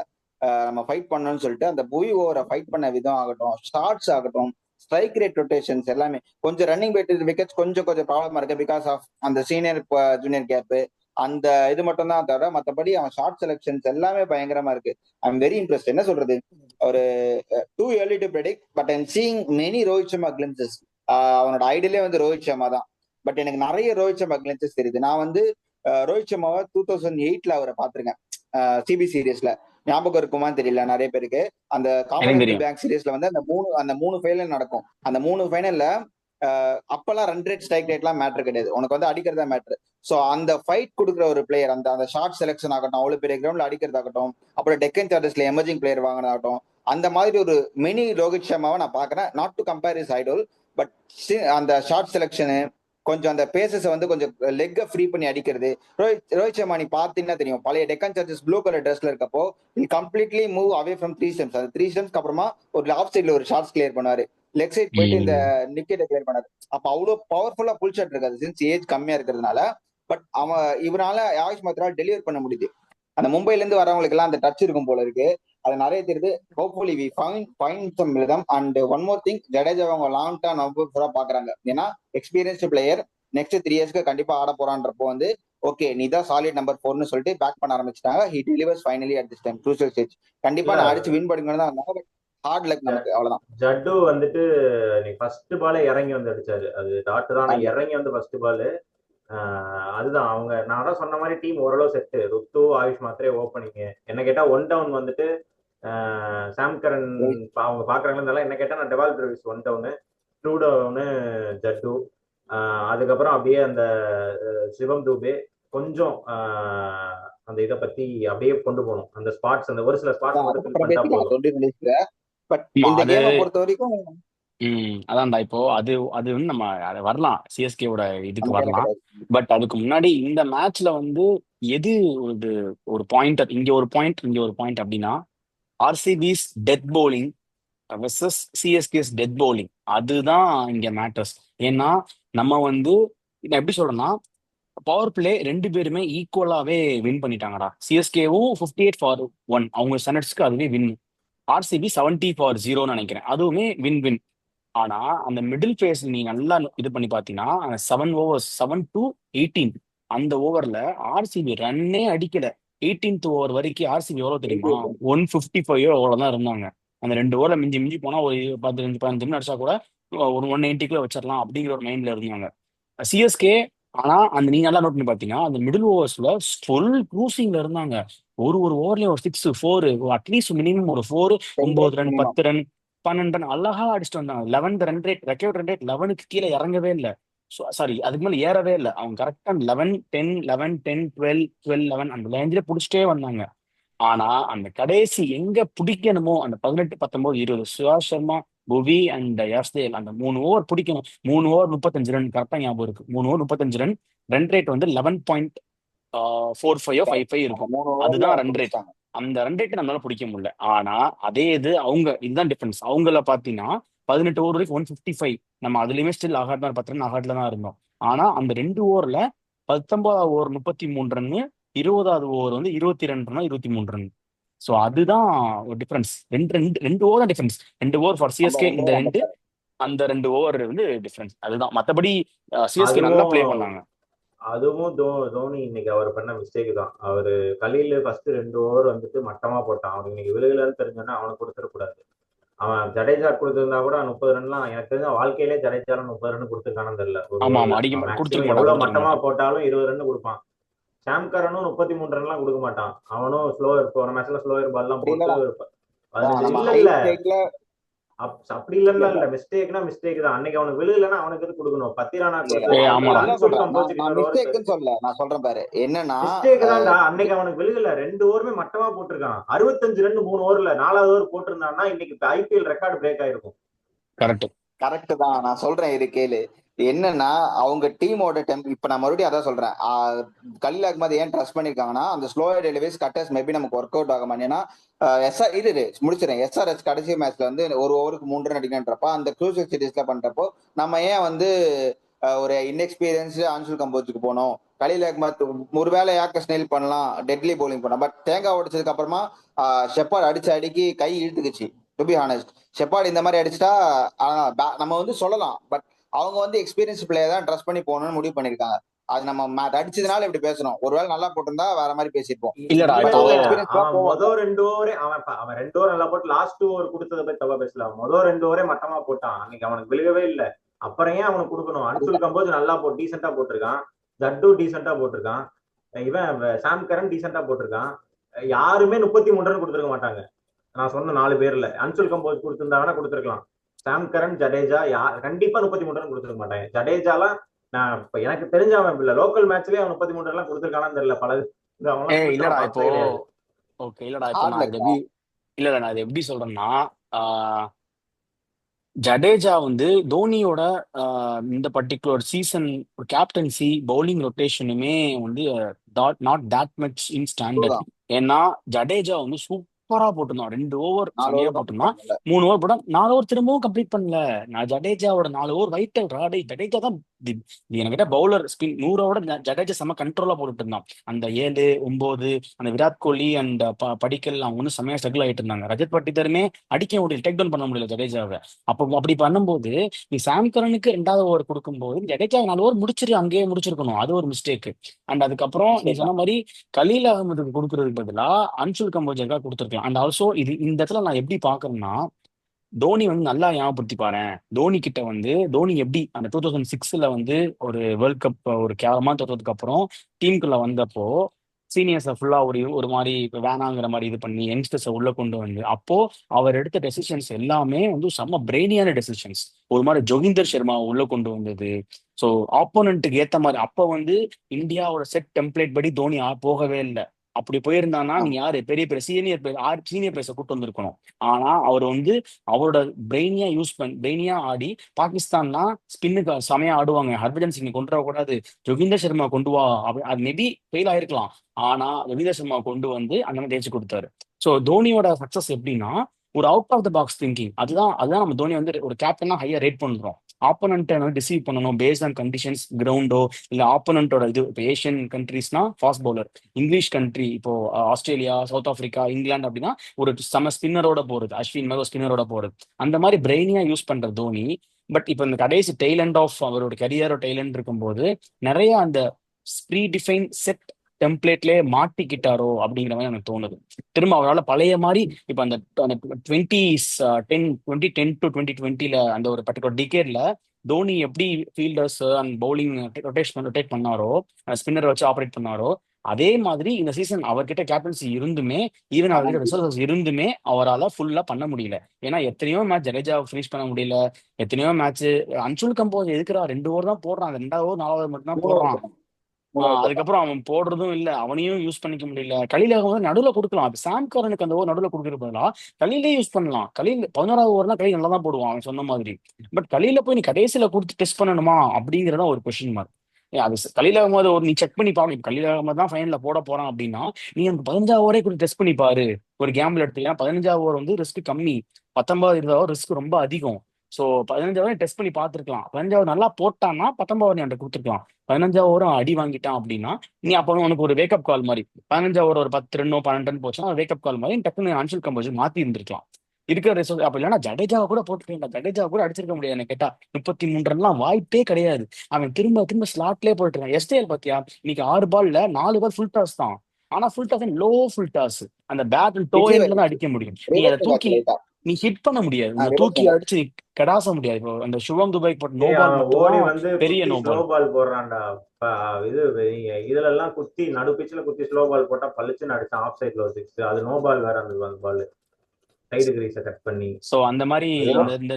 நம்ம ஃபைட் பண்ணணும்னு சொல்லிட்டு அந்த புவி ஓவரை ஃபைட் பண்ண விதம் ஆகட்டும், ஷார்ட்ஸ் ஆகட்டும், ஸ்ட்ரைக் ரேட் ரொட்டேஷன்ஸ் எல்லாமே கொஞ்சம் ரன்னிங் பேட் விக்கெட்ஸ் கொஞ்சம் ப்ராப்ளமா இருக்கு பிகாஸ் ஆஃப் அந்த சீனியர் ஜூனியர் கேப்பு. அந்த இது மட்டும் தான் தவிர மற்றபடி அவன் ஷார்ட் செலக்ஷன்ஸ் எல்லாமே பயங்கரமா இருக்கு. I am very impressed. என்ன சொல்றது, ஒரு too early to predict, but I'm seeing many Rohit Sharma glimpses. அவனோட ஐடியிலே வந்து ரோஹித் சர்மா தான். பட் எனக்கு நிறைய ரோஹித் சர்மா கிளிம்சஸ் தெரியுது. நான் வந்து ரோஹித் சர்மாவை 2008ல அவரை பார்த்திருக்கேன். சிபி சீரீஸ்ல ஞாபகம் இருக்குமான்னு தெரியல நிறைய பேருக்கு. அந்த எனக்கு காமன்வெல்த் தெரியும். பேங்க் சீரீஸ்ல வந்து அந்த மூணு ஃபைனல் நடக்கும். அந்த 3 ஃபைனல்ல அப்பெல்லாம் ரன் ரேட் ஸ்ட்ரைக் ரேட்லாம் மேட்டர் கிடையாது, உனக்கு வந்து அடிக்கிறதா மேட்டர். ஸோ அந்த ஃபைட் கொடுக்குற ஒரு பிளேயர், அந்த அந்த ஷார்ட் செலெக்ஷன் ஆகட்டும், அவ்வளவு பெரிய கிரவுண்ட்ல அடிக்கிறதாகட்டும், அப்புறம் டெக்கன் சார்ஜர்ஸ்ல எமர்ஜிங் பிளேயர் வாங்கினாகட்டும், அந்த மாதிரி ஒரு மினி ரோஹித் சர்மாவை நான் பாக்குறேன். Not to compare his idol, but அந்த ஷார்ட் செலெக்ஷனு, கொஞ்சம் அந்த பேசஸ் வந்து கொஞ்சம் லெக்கை ஃப்ரீ பண்ணி அடிக்கிறது. ரோஹித் சர்மா நீ பார்த்தீங்கன்னா தெரியும், பழைய டெக்கன் சார்ஜர்ஸ் ப்ளூ கலர் ட்ரெஸ்ல இருக்கப்போ completely move away from 3 stems. அந்த 3 ஸ்டெம்ஸ்க்கு அப்புறமா ஒரு ஆஃப் சைட்ல ஒரு ஷார்ட்ஸ் கிளியர் பண்ணுவாரு, லெக் சைட் போயிட்டு இந்த நிக்கெட்டை கிளியர் பண்ணாரு. அப்ப அவ்வளவு பவர்ஃபுல்லா புல் ஷாட் இருக்காது சின்ஸ் ஏஜ் கம்மியா இருக்கிறதுனால. பட் அவன் இவனால ஆயுஷ் மாத்திரால் டெலிவர் பண்ண முடியுது. அந்த மும்பைல இருந்து வரவங்களுக்கு எல்லாம் அந்த டச் இருக்கும் போல இருக்கு, அது நிறைய தெரியுது. Hopefully we find some rhythm. And one more thing, Jadeja அவங்க லாங் டர்ம் நம்பர் பாக்குறாங்க. ஏன்னா எக்ஸ்பீரியன்ஸ்டு பிளேயர், நெக்ஸ்ட் 3 இயர்ஸ்க்கு கண்டிப்பா ஆட போறான்றப்போ வந்து ஓகே நீ தான் சாலிட் நம்பர் 4ன்னு சொல்லிட்டு பேக் பண்ண ஆரம்பிச்சிட்டாங்க. He delivers finally at this time crucial stage. கண்டிப்பா நான் அடிச்சு வின் பண்ணிக்கணும் தான் இருந்தாங்க, பட் ஹார்ட் லக் நமக்கு, அவ்வளவுதான். ஜட்டு வந்துட்டு நீ ஃபர்ஸ்ட் பாலே இறங்கி வந்து அடிச்சாரு, அது டாட் தான். இறங்கி வந்து ஃபர்ஸ்ட் பால் அதுதான் அவங்க நான் தான் சொன்ன மாதிரி டீம் ஓரளவு செட்டு. ருத்து ஆயுஷ் மாத்திரே ஓப்பனிங். என்ன கேட்டா 1 டவுன் வந்துட்டு சாம் கரன் அவங்க பாக்குறாங்களா என்ன கேட்டா, நான் டெவால் ட்ரெவிஸ் 1 டவுனு, 2 டவுனு ஜட்டு. அதுக்கப்புறம் அப்படியே அந்த சிவம் தூபே கொஞ்சம் அந்த இதை பத்தி அப்படியே கொண்டு போகணும். அந்த ஸ்பாட்ஸ், அந்த ஒரு சில ஸ்பாட்ஸ் மட்டும் ஃபில் பண்ணிட்டா போதும். பட் இந்த கேமை பொறுத்த வரைக்கும் அதான்டா. இப்போ அது அது வந்து நம்ம அது வரலாம், சிஎஸ்கேவோட இதுக்கு வரலாம். பட் அதுக்கு முன்னாடி இந்த மேட்ச்ல வந்து எது ஒரு ஒரு பாயிண்ட், இங்க ஒரு பாயிண்ட் இங்க ஒரு பாயிண்ட் அப்படின்னா, RCB's death bowling versus CSK's death bowling, அதுதான் இங்க மேட்டர்ஸ். ஏன்னா நம்ம வந்து நான் எப்படி சொல்றேன்னா, பவர் பிளே 2 பேருமே ஈக்குவலாவே வின் பண்ணிட்டாங்கடா. சிஎஸ்கேவும் 58-1 அவங்க ஸ்டாண்டர்ட்ஸ்க்கு அதுவே வின். ஆர்சிபி 70-0 நினைக்கிறேன், அதுவுமே வின் வின். ஆனா அந்த மிடில் ஃபேஸ் நீ நல்லா இது பண்ணி பாத்தீங்கன்னா, 7 ஓவர்ஸ் 7 to 18 அந்த ஓவர்ல ஆர்சிபி ரன்னே அடிக்கல. 18th ஓவர் வரைக்கும் ஆர்சிபி எவ்வளவு தெரியுமா, 155 அவ்வளவுதான் இருந்தாங்க. அந்த 2 ஓவர்ல மிஞ்சி மிஞ்சி போனா ஒரு 15 அடிச்சா கூட ஒரு 190 வச்சிடலாம் அப்படிங்கிற ஒரு மைண்ட்ல இருந்தாங்க சிஎஸ்கே. ஆனா அந்த நீங்க நல்லா நோட் பண்ணி பாத்தீங்கன்னா, அந்த மிடில் ஓவர்ஸ்ல ஃபுல் க்ரூசிங்ல இருந்தாங்க. ஒரு ஓவர்லயும் ஒரு 6 4, அட்லீஸ்ட் மினிமம் ஒரு 4, 9 ரன் 10 ரன் 12 ரன் அழகா அடிச்சுட்டு வந்தாங்க. 11 run rate, record run rate 11க்கு கீழே இறங்கவே இல்லை. சாரி அதுக்கு மேல ஏறவே இல்லை. அவங்க கரெக்டா 11 10 11 10 12 12 11 அந்த ரேஞ்சில புடிச்சிட்டே வந்தாங்க. ஆனா அந்த கடைசி எங்க பிடிக்கணுமோ அந்த 18 19 20 சுபாஷ் சர்மா, புவி அண்ட் யாஸ்தேல் அந்த 3 ஓவர் பிடிக்கணும். 3 ஓவர் 35 ரன் கரெக்டா ஞாபகம் இருக்கு. 3 ஓவர் 35 ரன், ரன் ரேட் வந்து 11.45 55 இருக்கும். அதுதான் ரன் ரேட். அந்த ரன் ரேட் நம்மளால பிடிக்க முடியல. ஆனா அதே இது அவங்க, இதுதான் டிஃபரன்ஸ். அவங்கள பாத்தீங்கன்னா 18 ஓவர் வரைக்கும் 155, நம்ம அதுலயுமே ஸ்டில் ஆகாட் தான் 10 ரன் ஆகாட்ல தான் இருந்தோம். ஆனா அந்த 2 ஓவர்ல 19வது ஓவர் 33 ரன்னு, 20வது ஓவர் வந்து 22 ரன் 23 ரன். ஸோ அதுதான் ஒரு டிஃபரன்ஸ். ரெண்டு ஓவர் தான் டிஃபரன்ஸ். 2 ஓவர் ஃபார் சிஎஸ்கே, இந்த 2 அந்த 2 ஓவர் வந்து டிஃபரன்ஸ். அதுதான். மற்றபடி சிஎஸ்கே நல்லா பிளே பண்ணாங்க. அதுவும் தோனி இன்னைக்கு அவர் பண்ண மிஸ்டேக் தான். அவரு கலியில ஃபர்ஸ்ட் 2 ஓவர் வந்துட்டு மட்டமா போட்டான். அவனுக்கு இன்னைக்கு விழுகலன்னு தெரிஞ்சோன்னா அவனுக்கு கொடுத்துடக்கூடாது. அவன் ஜடேஜா கொடுத்திருந்தா கூட 30 ரன்லாம் எனக்கு தெரிஞ்ச வாழ்க்கையிலே ஜடேஜா 30 ரன் கொடுத்துருக்கானு தெரியல. எவ்வளவு மட்டமா போட்டாலும் 20 ரன் கொடுப்பான். சாம் கரனும் 33 ரன்லாம் கொடுக்க மாட்டான். அவனும் ஸ்லோயர், போன மேட்ச்ல ஸ்லோயர் பால் எல்லாம் போட்டு இல்ல அப்படி இல்லன்னா இல்ல. மிஸ்டேக்னா மிஸ்டேக் தான். அன்னைக்கு அவனுக்கு விழுகலன்னா அவனுக்கு எது கொடுக்கணும்? பத்திரானா நான் சொல்றேன் பாரு, என்னன்னா மிஸ்டேக் தான்டா. அன்னைக்கு அவனுக்கு விழுகல, 2 ஓவருமே மட்டமா போட்டிருக்கான். 65 ரன் 3 ஓவர்ல, 4வது ஓவர் போட்டிருந்தான்னா இன்னைக்கு ஐபிஎல் ரெக்கார்டு பிரேக் ஆயிருக்கும். கரெக்ட் தான். நான் சொல்றேன், இது கேளு. என்னன்னா அவங்க டீமோட இப்ப நான் மறுபடியும் அதான் சொல்றேன், கலீல் அகமது ஏன் ட்ரஸ்ட் பண்ணிருக்காங்கன்னா, அந்த ஸ்லோயர் டெலிவரிஸ் கட்டர்ஸ் மேபி நமக்கு ஒர்க் அவுட் ஆகும். ஏன்னா முடிச்சிடறேன். எஸ்ஆர்எஸ் கடைசி மேட்ச்ல வந்து ஒரு ஓவருக்கு 3 ரன் அடிக்கன்றப்ப அந்த க்ரூசியல் சீரீஸ்ல பண்றப்போ நம்ம ஏன் வந்து ஒரு இன்எக்ஸ்பீரியன்ஸ்டு அன்சுல் கம்போஜுக்கு போனோம்? கலீல் அகமத் ஒருவேளை யாக்க ஸ்னெயில் பண்ணலாம், டெட்லி பவுலிங் பண்ணலாம். பட் தேங்காய் உடைச்சதுக்கு அப்புறமா ஷெப்பார்ட் அடிக்கி கை இழுத்துக்குச்சு. டு பி ஹானஸ்ட், ஷெப்பார்ட் இந்த மாதிரி அடிச்சுட்டா நம்ம வந்து சொல்லலாம். பட் அவங்க வந்து எக்ஸ்பீரியன்ஸ் பிளேயர் தான் ட்ரஸ்ட் பண்ணி போகணும்னு முடிவு பண்ணிருக்காங்க. அது நம்ம அடிச்சதுனால இப்படி பேசணும். ஒருவேளை நல்லா போட்டிருந்தா வேற மாதிரி பேசிருப்போம். மொதல் 2 ஓவரே அவன் 2 ஓவர் நல்லா போட்டு லாஸ்ட் ஓவர் கொடுத்ததை போய் தப்பா பேசலாம். மொதல் 2 ஓவரே மட்டமா போட்டான். அன்னைக்கு அவனுக்கு விழுகவே இல்லை. அப்புறம் ஏன் அவனுக்கு கொடுக்கணும்? அன்சுல் கம்போஜ் நல்லா டீசெண்டா போட்டிருக்கான். ஜட்டு டீசெண்டா போட்டிருக்கான். இவன் சாம் கரன் டீசெண்டா போட்டிருக்கான். யாருமே 33 ரன் கொடுத்துருக்க மாட்டாங்க. நான் சொன்ன 4 பேர்ல அன்சுல் கம்போஸ் கொடுத்திருந்தாங்கன்னா கொடுத்துருக்கலாம். சாம் கரன், ஜடேஜா கண்டிப்பா 33 ரன் கொடுத்துருக்க மாட்டாங்க. ஜடேஜாலாம் நான் இப்ப எனக்கு தெரிஞ்ச அவன் இல்ல லோக்கல் மேட்ச்லயே அவன் 33 ரன் கொடுத்துருக்கானான்னு தெரியல. பல அவன்லாம் கொடுத்து இல்லடா நான் இப்போ பார்த்ததே கிடையாது. ஓகே இல்லடா இப்போ ஹார்ட் நான் இது லக். எப்படி இல்லடா நான் இது எப்படி சொல்றேன்னா ஜடேஜா வந்து தோனியோட இந்த பர்டிகுலர் சீசன் கேப்டன்சி பவுலிங் ரொட்டேஷனுமே வந்து not that much in standard. ஏன்னா ஜடேஜா வந்து சூப்பரா போட்டிருந்தான், 2 ஓவர் 4 செமையா ஓவர் தான் போட்டிருந்தான், பண்ணல. 3 ஓவர் போட்டான், 4 ஓவர் திரும்பவும் கம்ப்ளீட் பண்ணல. நான் ஜடேஜாவோட 4 ஓவர் வைட்டல் ராடே. ஜடேஜா தான் என்கிட்ட பவுலர் ஸ்பின் 100ஓட ஜடேஜா செம்ம கண்ட்ரோலா போட்டுட்டு இருந்தான். அந்த 7, 9 அந்த விராட் கோலி அண்ட் படிக்கல் அவங்க வந்து செம்மையா ஸ்ட்ரகிள் ஆயிட்டு இருந்தாங்க. ரஜத் பட்டிதருமே அடிக்க முடியல, டேக் டவுன் பண்ண முடியல ஜடேஜாவை. அப்போ அப்படி பண்ணும்போது நீ சாம் கரனுக்கு 2வது ஓவர் கொடுக்கும்போது ஜடேஜா 4 ஓவர் முடிச்சிரு, அங்கேயே முடிச்சிருக்கணும். அது ஒரு மிஸ்டேக். அண்ட் அதுக்கப்புறம் நீ மிஸ்டேக் சொன்ன தான். மாதிரி கலீல் அகமதுக்கு கொடுக்கறதுக்கு பதிலா அன்சுல் கம்போஜருக்கா கொடுத்துருக்கலாம். அண்ட் ஆல்சோ இந்த இடத்துல நான் எப்படி பாக்குறேன்னா தோனி வந்து நல்லா ஞாபகப்படுத்தி பாரேன். தோனி கிட்ட வந்து தோனி எப்படி அந்த 2006ல வந்து ஒரு வேர்ல்ட் கப் ஒரு கேவலமா தோற்றதுக்கு அப்புறம் டீமுக்குள்ள வந்தப்போ சீனியர்ஸை ஃபுல்லா ஒரு ஒரு மாதிரி இப்ப வேணாங்கிற மாதிரி இது பண்ணி யங்ஸ்டர்ஸை உள்ள கொண்டு வந்து அப்போ அவர் எடுத்த டெசிஷன்ஸ் எல்லாமே வந்து செம்ம பிரெயினியான டெசிஷன்ஸ். ஒரு மாதிரி ஜோகிந்தர் சர்மா உள்ள கொண்டு வந்தது. ஸோ ஆப்போனண்ட்டுக்கு ஏத்த மாதிரி அப்போ வந்து இந்தியாவோட செட் டெம்ப்ளேட் படி தோனி போகவே இல்லை. அப்படி போயிருந்தான்னா நீ யாரு பெரிய பெரிய சீனியர் பிளேயர்ஸை கூட்டு வந்திருக்கணும். ஆனா அவர் வந்து அவரோட பிரெயினியா ஆடி பாகிஸ்தான்னா ஸ்பின்னுக்கு செமையா ஆடுவாங்க, ஹர்பஜன் சிங் கொண்டு வரக்கூடாது, ஜோகிந்தர் சர்மா கொண்டு வா அது மேபி ஃபெயில் ஆயிருக்கலாம். ஆனா ஜோகிந்தர் சர்மா கொண்டு வந்து அந்த மாதிரி தேய்ச்சி கொடுத்தாரு. ஸோ தோனியோட சக்சஸ் எப்படின்னா ஒரு out of the box thinking. அதுதான் நம்ம தோனி வந்து ஒரு கேப்டனா ஹையா ரேட் பண்றோம். ஆப்போனண்ட்டை வந்து டிசீவ் பண்ணணும் பேஸ்ட் ஆன் கண்டிஷன்ஸ் கிரவுண்டோ இல்ல ஆப்போனண்டோட இது. இப்போ ஏஷியன் கண்ட்ரீஸ்னா ஃபாஸ்ட் பவுலர், இங்கிலீஷ் கண்ட்ரி இப்போ ஆஸ்திரேலியா, சவுத் ஆப்பிரிக்கா, இங்கிலாந்து அப்படின்னா ஒரு செம ஸ்பின்னரோட போறது, அஸ்வின் மாதிரி ஸ்பின்னரோட போறது. அந்த மாதிரி பிரெயினியா யூஸ் பண்ற தோனி. பட் இப்போ இந்த கடைசி டெய்லண்ட் ஆஃப் அவரோட கரியரோட டெய்லண்ட் இருக்கும்போது நிறைய அந்த ப்ரீ டிஃபைன் செட் டெம்ப்ளேட்லேயே மாட்டிக்கிட்டாரோ அப்படிங்கிற மாதிரி எனக்கு தோணுது. திரும்ப அவரால் பழைய மாதிரி இப்போ அந்த 2010 டு 2020 அந்த ஒரு பர்டிகுலர் டிகேட்ல தோனி எப்படி ஃபீல்டர்ஸ் அண்ட் பவுலிங் ரொட்டேட் பண்ணாரோ, ஸ்பின்னர் வச்சு ஆப்ரேட் பண்ணாரோ, அதே மாதிரி இந்த சீசன் அவர்கிட்ட கேப்டன்சி இருந்துமே ஈவன் அவர்கிட்ட ரிசோர்சஸ் இருந்துமே அவரால் ஃபுல்லா பண்ண முடியல. ஏன்னா எத்தனையோ மேட்ச் ஜடேஜா ஃபினிஷ் பண்ண முடியல, எத்தனையோ மேட்ச் அன்சுல் கம்போஸ் எதுக்குறா 2 ஓவர் தான் போடுறான், 2வது ஓவர் 4வது ஓவர் மட்டும் தான் 3 போடுறான். ஓவர் போட்டான். அதுக்கப்புறம் அவன் போடுறதும் இல்ல, அவனையும் யூஸ் பண்ணிக்க முடியல. கலீல் அகமது நடுவில் கொடுக்கலாம். இப்ப சாம் கரனுக்கு அந்த ஓவர் நடுவில் கொடுக்கறது பதிலா கலீலே யூஸ் பண்ணலாம். கலீல் 11வது ஓவர் தான் கலீல் நல்லா தான் போடுவான் அவன் சொன்ன மாதிரி. பட் கலீல போய் நீ கடைசியில கொடுத்து டெஸ்ட் பண்ணணுமா அப்படிங்கறத ஒரு கொஸ்டின் மார்க். அது கலீல் அகமது ஒரு நீ செக் பண்ணி பாரு. கலீல் அகமது தான் ஃபைனல்ல போட போறான் அப்படின்னா நீ அந்த 15வது ஓவரே கூட டெஸ்ட் பண்ணி பாரு. ஒரு கேம்பிள் எடுத்தீங்கன்னா 15வது ஓவர் வந்து ரிஸ்க் கம்மி, 19வது 20வது ஓவர் ரிஸ்க் ரொம்ப அதிகம். ஸோ 15வது டெஸ்ட் பண்ணி பார்த்துருக்கலாம். 15வது நல்லா போட்டான்னா 19வது நீ அந்த கொடுத்துருக்கலாம். 15வது ஓவரும் அடி வாங்கிட்டான் அப்படின்னா நீ அப்போ உனக்கு ஒரு வேக்கப் கால் மாதிரி 15வது ஓவர் ஒரு 10 ரன்னோ 12 ரன் போச்சுன்னா வேக்கப் கால் மாதிரி டக்குன்னு அன்சுல் கம்போஸ் மாத்தி இருந்திருக்கலாம். இருக்கிற ரிசல்ட் அப்ப இல்லைன்னா ஜடேஜாவை கூட போட்டுருக்கேன். ஜடேஜாவை கூட அடிச்சிருக்க முடியாது எனக்கு கேட்டா. 33 ரன்லாம் வாய்ப்பே கிடையாது. அவன் திரும்ப திரும்ப ஸ்லாட்லேயே போட்டுருக்கான். எஸ்டேல் பாத்தியா இன்னைக்கு 6 பால்ல 4 பால் ஃபுல் டாஸ் தான். ஆனா full toss low full toss. அந்த பேட் டோ எண்ட்ல தான் அடிக்க முடியும். நீ அதை தூக்கி நீ ஹிட் பண்ண முடியாது. நீ தூக்கி அடிச்சு கடாச முடியாது. இப்போ அந்த சுவம் துபாய்க்கு போட்ட நோ பால் ஓடி மட்டும் வந்து பெரிய குத்தி நோ ஸ்லோ பால். பால் போடுறான்டா. இது இதுல எல்லாம் குத்தி நடு பிச்சுல குத்தி ஸ்லோ பால் போட்டா பளிச்சுன்னு அடிச்சான் ஆஃப் சைட்ல ஒரு 6. அது நோ பால் வேற அந்த பால் சைடு கிரீஸை கட் பண்ணி. ஸோ அந்த மாதிரி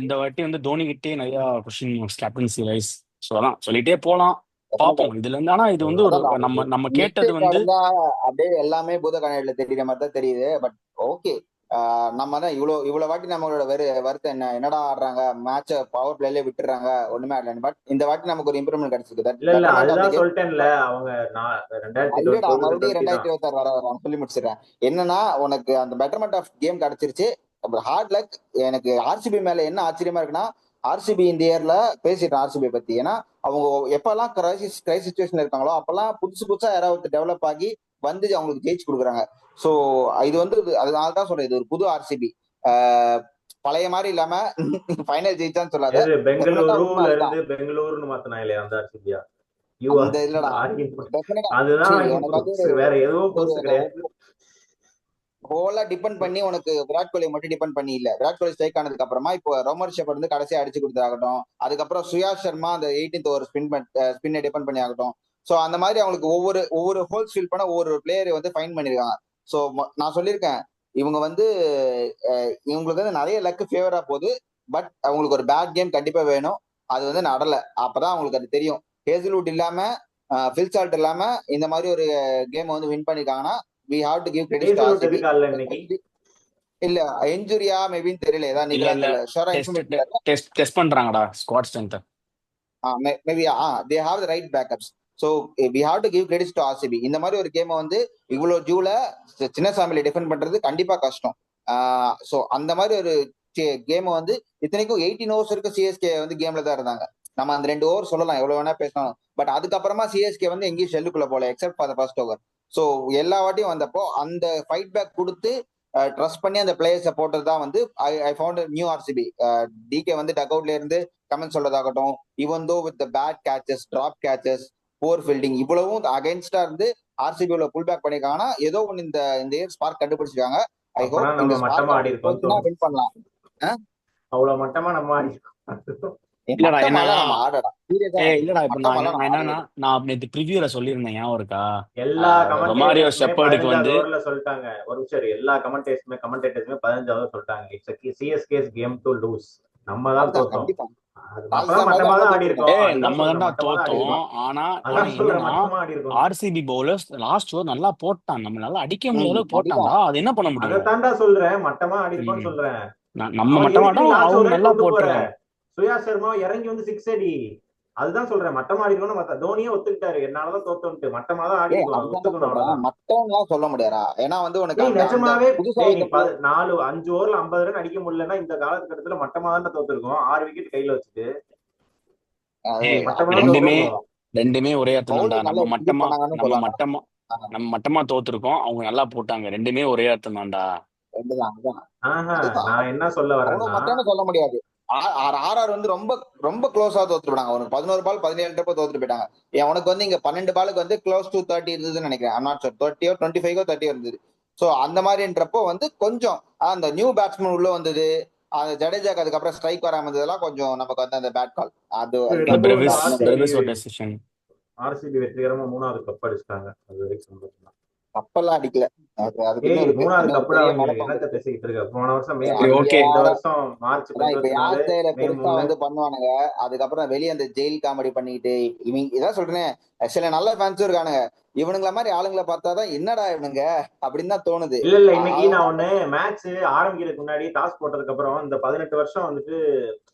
இந்த வாட்டி வந்து தோனி கிட்டே நிறைய கொஸ்டின் கேப்டன்சி வைஸ். ஸோ அதான் சொல்லிட்டே போலாம், பார்ப்போம் இதுல இருந்து. ஆனா இது வந்து ஒரு நம்ம கேட்டது வந்து அப்படியே எல்லாமே பூத கண்ணாடியில தெரியுற மாதிரி தான் தெரியுது. பட் ஓகே, நம்ம தான் இவ்வளவு வாட்டி நம்மளோட வருத்தம் என்னடா ஆடுறாங்க மேட்ச பவர் பிளேல விட்டுறாங்க ஒண்ணுமே ஆடல. பட் இந்த வாட்டி நமக்கு ஒரு இம்ப்ரூவ்மெண்ட் கிடைச்சிருக்கு. இல்ல அதுதான் சொல்லிட்டேன்ல அவங்க மறுபடியும் 2026 வர சொல்லி முடிச்சிடறேன். என்னன்னா உனக்கு அந்த பெட்டர்மெண்ட் ஆஃப் கேம் கிடைச்சிருச்சு. அப்புறம் ஹார்ட் லக். எனக்கு ஆர்சிபி மேல என்ன ஆச்சரியமா இருக்குன்னா ஆர்சிபி இந்த இயர்ல பேசிட்டேன் ஆர்சிபி பத்தி. ஏன்னா அவங்க எப்பெல்லாம் கிரைசிஸ் சுச்சுவேஷன் இருக்காங்களோ அப்பெல்லாம் புதுசா யாராவது டெவலப் ஆகி வந்து அவங்களுக்கு ஜெயிச்சு கொடுக்குறாங்க. சோ இது வந்து அதனாலதான் சொல்றேன் இது ஒரு புது ஆர்சிபி. பழைய மாதிரி இல்லாம ஃபைனல் ஜெயிச்சான்னு சொல்லாத. பெங்களூருல இருந்து பெங்களூருன்னு மாத்தினா இல்லையா அந்த ஆர்சிபியா? வேற எதுவும் கிடையாது. ஹோலா டிபெண்ட் பண்ணி உனக்கு விராட் கோலி மட்டும் டிபெண்ட் பண்ணி இல்ல. விராட் கோலி ஸ்ட்ரைக் ஆனதுக்கு அப்புறமா இப்போ ரோமர் ஷெபர்ட் வந்து கடைசியா அடிச்சு கொடுத்தாகட்டும், அதுக்கப்புறம் சுயாஷ் சர்மா அந்த 18th ஓவர் ஸ்பின்னை டிபெண்ட் பண்ணி ஆகட்டும். சோ அந்த மாதிரி அவங்களுக்கு ஒவ்வொரு ஹோல்ஸ் ஃபில் பண்ண ஒவ்வொரு பிளேயரை வந்து ஃபைன் பண்ணிருக்காங்க. ஸோ நான் சொல்லியிருக்கேன், இவங்க வந்து இவங்களுக்கு வந்து நிறைய லக் ஃபேவரா போகுது. பட் அவங்களுக்கு ஒரு பேட் கேம் கண்டிப்பா வேணும். அது வந்து நடல. அப்பதான் அவங்களுக்கு அது தெரியும். ஹேசல்வுட் இல்லாம ஃபில்சால்ட் இல்லாம இந்த மாதிரி ஒரு கேம் வந்து வின் பண்ணிருக்காங்கன்னா we have to give credit to Hazlewood RCB. எதுக்கு ஆடல இன்னைக்கு? இல்ல இன்ஜுரியா மேபின்னு தெரியல, ஏதாவது இல்ல நீங்களான்னு இல்ல தெரியல, ஷோரா டெஸ்ட் இன்ஃபர்மேஷன். டெஸ்ட் பண்றாங்கடா squad strength. Maybe they have the right backups. So we have to give credits to RCB. இந்த மாதிரி ஒரு கேம் வந்து இவ்வளவு ஜூல சின்னசாமியில டிஃபெண்ட் பண்றது கண்டிப்பா கஷ்டம். சோ அந்த மாதிரி ஒரு கேம் வந்து இத்தனைக்கும் 18 ஓவர்ஸ் வரைக்கும் சிஎஸ்கே வந்து கேம்ல தான் இருந்தாங்க. நம்ம அந்த 2 ஓவர் சொல்லலாம், எவ்வளவு வேணா பேசலாம். பட் அதுக்கப்புறமா சிஎஸ்கே வந்து எங்கேயும் ஷெல்லுக்குள்ள போல except for first over. So எல்லா வாட்டியும் வந்தப்போ அந்த ஃபைட் பேக் கொடுத்து ட்ரஸ்ட் பண்ணி அந்த பிளேயர்ஸை போட்டது தான் வந்து I found new RCB. DK வந்து டக் அவுட்ல இருந்து கமெண்ட் சொல்றதாகட்டும், even though with bad catches, drop catches, poor fielding, இவ்வளவும் அகைன்ஸ்டா இருந்து ஆர்சிபி புல் பேக் பண்ணிருக்காங்கன்னா ஏதோ ஒன்னு இந்த இயர் ஸ்பார்க் கண்டுபிடிச்சிருக்காங்க. ஐ அப்பனா ஹோப் இந்த நம்ம மட்டமா ஆடி இருக்கோம்னு ஸ்பார்க் தோணுது. வின் பண்ணலாம். அவ்வளவு மட்டமா நம்ம ஆடி இருக்கோம். இல்லடா மட்டமாலாம் என்னன்னா நம்ம ஆடடா, சீரியஸா இல்லடா இப்ப நான் மட்டமாலாம் நான் நம்ம என்னன்னா ஆடல. நான் நேற்று ப்ரிவியூல சொல்லியிருந்தேன், ஞாபகம் இருக்கா? எல்லா ரொமாரியோ கமெண்டேட்டர்ஸுமே ஷெப்பர்டுக்கு 15வது வந்து ஓவர்ல சொல்லிட்டாங்க. ஒரு நிமிஷம் எல்லா கமெண்டேட்டர்ஸுமே 15வது ஓவர் சொல்லிட்டாங்க. It's CSK's came to lose. நம்ம தான் அதுதான் தோத்தோம். கண்டிப்பா அது ராஜஸ்தான் மாதிரி மட்டமா நம்ம தான் ஆடி தோத்துருக்கோம். இருக்கோம். அதுதான் நம்ம சொல்றேன், தான்டா மட்டமா தான் ஆடி தோத்தோம். இருக்கோம். ஆனா அதான் சொல்றேன், என்னன்னா மட்டமா ஆடி இருக்கோம். ஆர்சிபி பவுலர்ஸ் லாஸ்ட் ஓவர் நல்லா போட்டான், நம்ம நல்லா அடிக்க முடியாத அளவுக்கு அதுதான் போட்டான்டா. அது என்ன பண்ண முடியும்? அதைத்தாண்டா சொல்றேன், மட்டமா ஆடி இருக்கோம்னு ம். சொல்றேன். நம்ம அவன் மட்டும் எதுக்கு நீ லாஸ்ட் அவங்க ஓவரே நல்லா கொண்டு போற? போட்டுறான். சுயா சர்மா இறங்கி வந்து 6 அடி. அதுதான் சொல்றேன், மட்டமா ஆடி இருக்கணும். தோனியே ஒத்துக்கிட்டாரு, என்னாலதான் தோத்தோன்ட்டு. மட்டமா தான் ஆடி இருக்கோம், அதுதான் ஒத்துக்கணும், சொல்றேன். அவ்வளவுதான். மட்டம்லாம் சொல்ல முடியாதா? ஏன்னா வந்து உனக்கு டேய் அந்த அந்த நிஜமாவே, புதுசா டேய் நீ வந்த 5 ஓவர்ல 50 ரன் அடிக்க முடியலன்னா இந்த காலகட்டத்துல மட்டமா தான் தோத்துருக்கோம். 6 விக்கெட் கையில வச்சுட்டு மட்டமா தான் ரெண்டுமே தோத்துருக்கோம். ரெண்டுமே ஒரே அர்த்தம் தான்டா. பவுலிங் நல்லா எக்ஸிக்யூட் பண்ணாங்கன்னு சொல்லலாம். நம்ம மட்டமா தோத்துருக்கோம், அவங்க நல்லா போட்டாங்க. ரெண்டுமே ஒரே அர்த்தம் தான்டா. ஆஹா, நான் என்ன சொல்ல அவ்வளவு வரேன்னா, மட்டும்னு சொல்ல முடியாது. ஆர்ஆர் வந்து ரொம்ப ரொம்ப க்ளோஸா தோத்துட்டு போனாங்க. அவனுக்கு 11 பால் 17 தோத்துட்டு போயிட்டாங்க. உனக்கு வந்து இங்க 12 பாலுக்கு வந்து க்ளோஸ் டு 30 இருந்ததுன்னு நினைக்கிறேன். I'm not sure. 30 25 30 இருந்தது. சோ அந்த மாதிரின்றப்போ வந்து கொஞ்சம் அந்த நியூ பேட்ஸ்மேன் உள்ள வந்தது, அந்த ஜடேஜாக்கு அதுக்கப்புறம் ஸ்ட்ரைக் வராம இருந்ததெல்லாம் கொஞ்சம் நமக்கு வந்து அந்த பேட் கால். அது ஆர்சிபி வெற்றிகரமா 3வது கப் அடிச்சிட்டாங்க. அது வரைக்கும் சந்தோஷம் தான். கப்பெல்லாம் அடிக்கல. அதுக்கு இன்னும் இருக்கு. 3வது கப் பெரிய அவங்க மனப்பான்மை. என்னத்த பேசிக்கிட்டு இருக்க? போன வருஷம் மே சரி, 12, okay. இந்த வருஷம் மார்ச் இப்ப 24, யார் மே பெருசா 3. வந்து பண்ணுவானுங்க. அதுக்கப்புறம் வெளியே அந்த ஜெயில் காமெடி பண்ணிக்கிட்டு இவங்க இதான் சொல்றேன். சில நல்ல ஃபேன்ஸும் இருக்கானுங்க. இவனுங்கள மாதிரி ஆளுங்களை பார்த்தாதான் என்னடா இவனுங்க அப்படின்னு தான் தோணுது. இல்ல இன்னைக்கு நான் ஒண்ணு மேட்ச் ஆரம்பிக்கிறதுக்கு முன்னாடி டாஸ் போட்டதுக்கு அப்புறம் இந்த 18 வருஷம் வந்துட்டு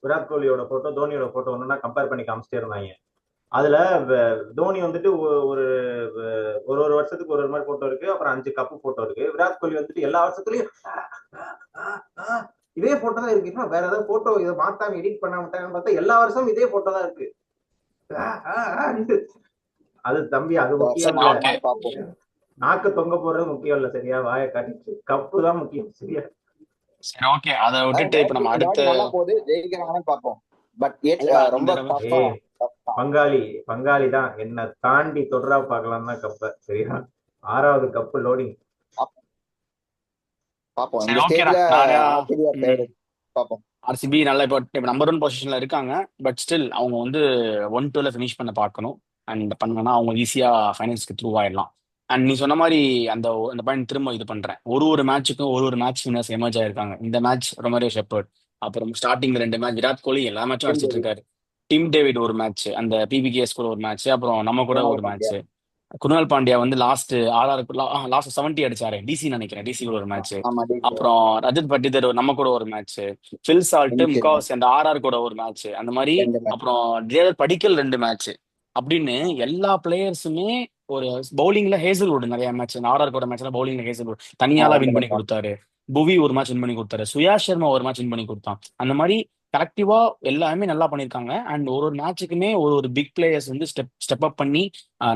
விராட் கோலியோட போட்டோ, தோனியோட போட்டோ ஒண்ணுன்னா கம்பேர் பண்ணி காமிச்சிட்டே இருந்தாங்க. அதுல தோனி வந்துட்டு ஒரு ஒரு வருஷத்துக்கு ஒரு மாதிரி போட்டோ இருக்கு, அப்புறம் 5 கப்பு போட்டோ இருக்கு. விராட் கோலி வந்துட்டு எல்லா வருஷத்துலயும் இதே போட்டோ தான் இருக்கு. வேற ஏதாவது போட்டோ இதை மாத்தாம எடிட் பண்ண மாட்டாங்கன்னு பார்த்தா எல்லா வருஷமும் இதே போட்டோ தான் இருக்கு. அது தம்பி, அது முக்கியம் இல்ல. நாக்கு தொங்க போறது முக்கியம் இல்ல, சரியா? வாயை காட்டிட்டு கப்பு தான் முக்கியம், சரியா? சரி, ஓகே. அதை விட்டுட்டு இப்ப நம்ம அடுத்த நல்லா போகுது, ஜெயிக்கிறாங்கன்னு பார்ப்போம். பட் ரொம்ப பங்காளி தான் என்ன தாண்டி தொடரா பார்க்கலாம் தான் கப்ப, சரியா? 6வது கப்பு லோடிங் பாப்போம். சரி, இந்த ஓகேடா. ஸ்டேஜ்ல பாப்போம். ஆர்சிபி நல்ல இப்போ நம்பர் 1 பொசிஷன்ல இருக்காங்க. பட் ஸ்டில் அவங்க வந்து 1-2ல ஃபினிஷ் பண்ண பார்க்கணும். அண்ட் பண்ணனா அவங்க ஈஸியா ஃபைனல்ஸ்க்கு த்ரூ ஆயிடலாம். அண்ட் நீ சொன்ன மாதிரி அந்த அந்த பாயிண்ட் திரும்ப இது பண்றேன். ஒரு மேட்சுக்கும் ஒரு மேட்ச் வினர்ஸ் எமர்ஜ் ஆயிருக்காங்க. இந்த மேட்ச் ரொமாரியோ ஷெப்பர்ட், அப்புறம் ஸ்டார்டிங்ல 2 மேட்ச் விராட் கோலி எல்லா மேட்சும் அடிச்சிட்டு இருக்காரு. டிம் டேவிட் ஒரு மேட்ச், அந்த பிபிகேஎஸ் கூட ஒரு மேட்ச், அப்புறம் நம்ம கூட ஒரு மேட்ச். குருணால் பாண்டியா வந்து லாஸ்ட் லாஸ்ட் 70 அடிச்சாரு, டிசி நினைக்கிறேன், டிசி கூட ஒரு மேட்ச். அப்புறம் ரஜத் பட்டிதர் நம்ம கூட ஒரு மேட்ச், ஃபில் சால்ட் முக்காவாசி அந்த ஆர்ஆர் கூட ஒரு மேட்ச், அந்த மாதிரி. அப்புறம் தேவர் படிக்கல் 2 மேட்ச் அப்படின்னு எல்லா பிளேயர்ஸுமே ஒரு பவுலிங்ல ஹேசல்வுட் நிறைய மேட்ச், ஆர்ஆர் கூட மேட்ச்ல பவுலிங்ல ஹேசல்வுட் தனியால வின் பண்ணி கொடுத்தாரு. புவி ஒரு மேட்ச் வின் பண்ணி கொடுத்தாரு. சுயா சர்மா ஒரு மேட்ச் வின் பண்ணி கொடுத்தான். அந்த மாதிரி கலெக்டிவா எல்லாருமே நல்லா பண்ணிருக்காங்க. அண்ட் ஒரு மேட்சுக்குமே ஒரு பிக் பிளேயர்ஸ் வந்து ஸ்டெப் அப் பண்ணி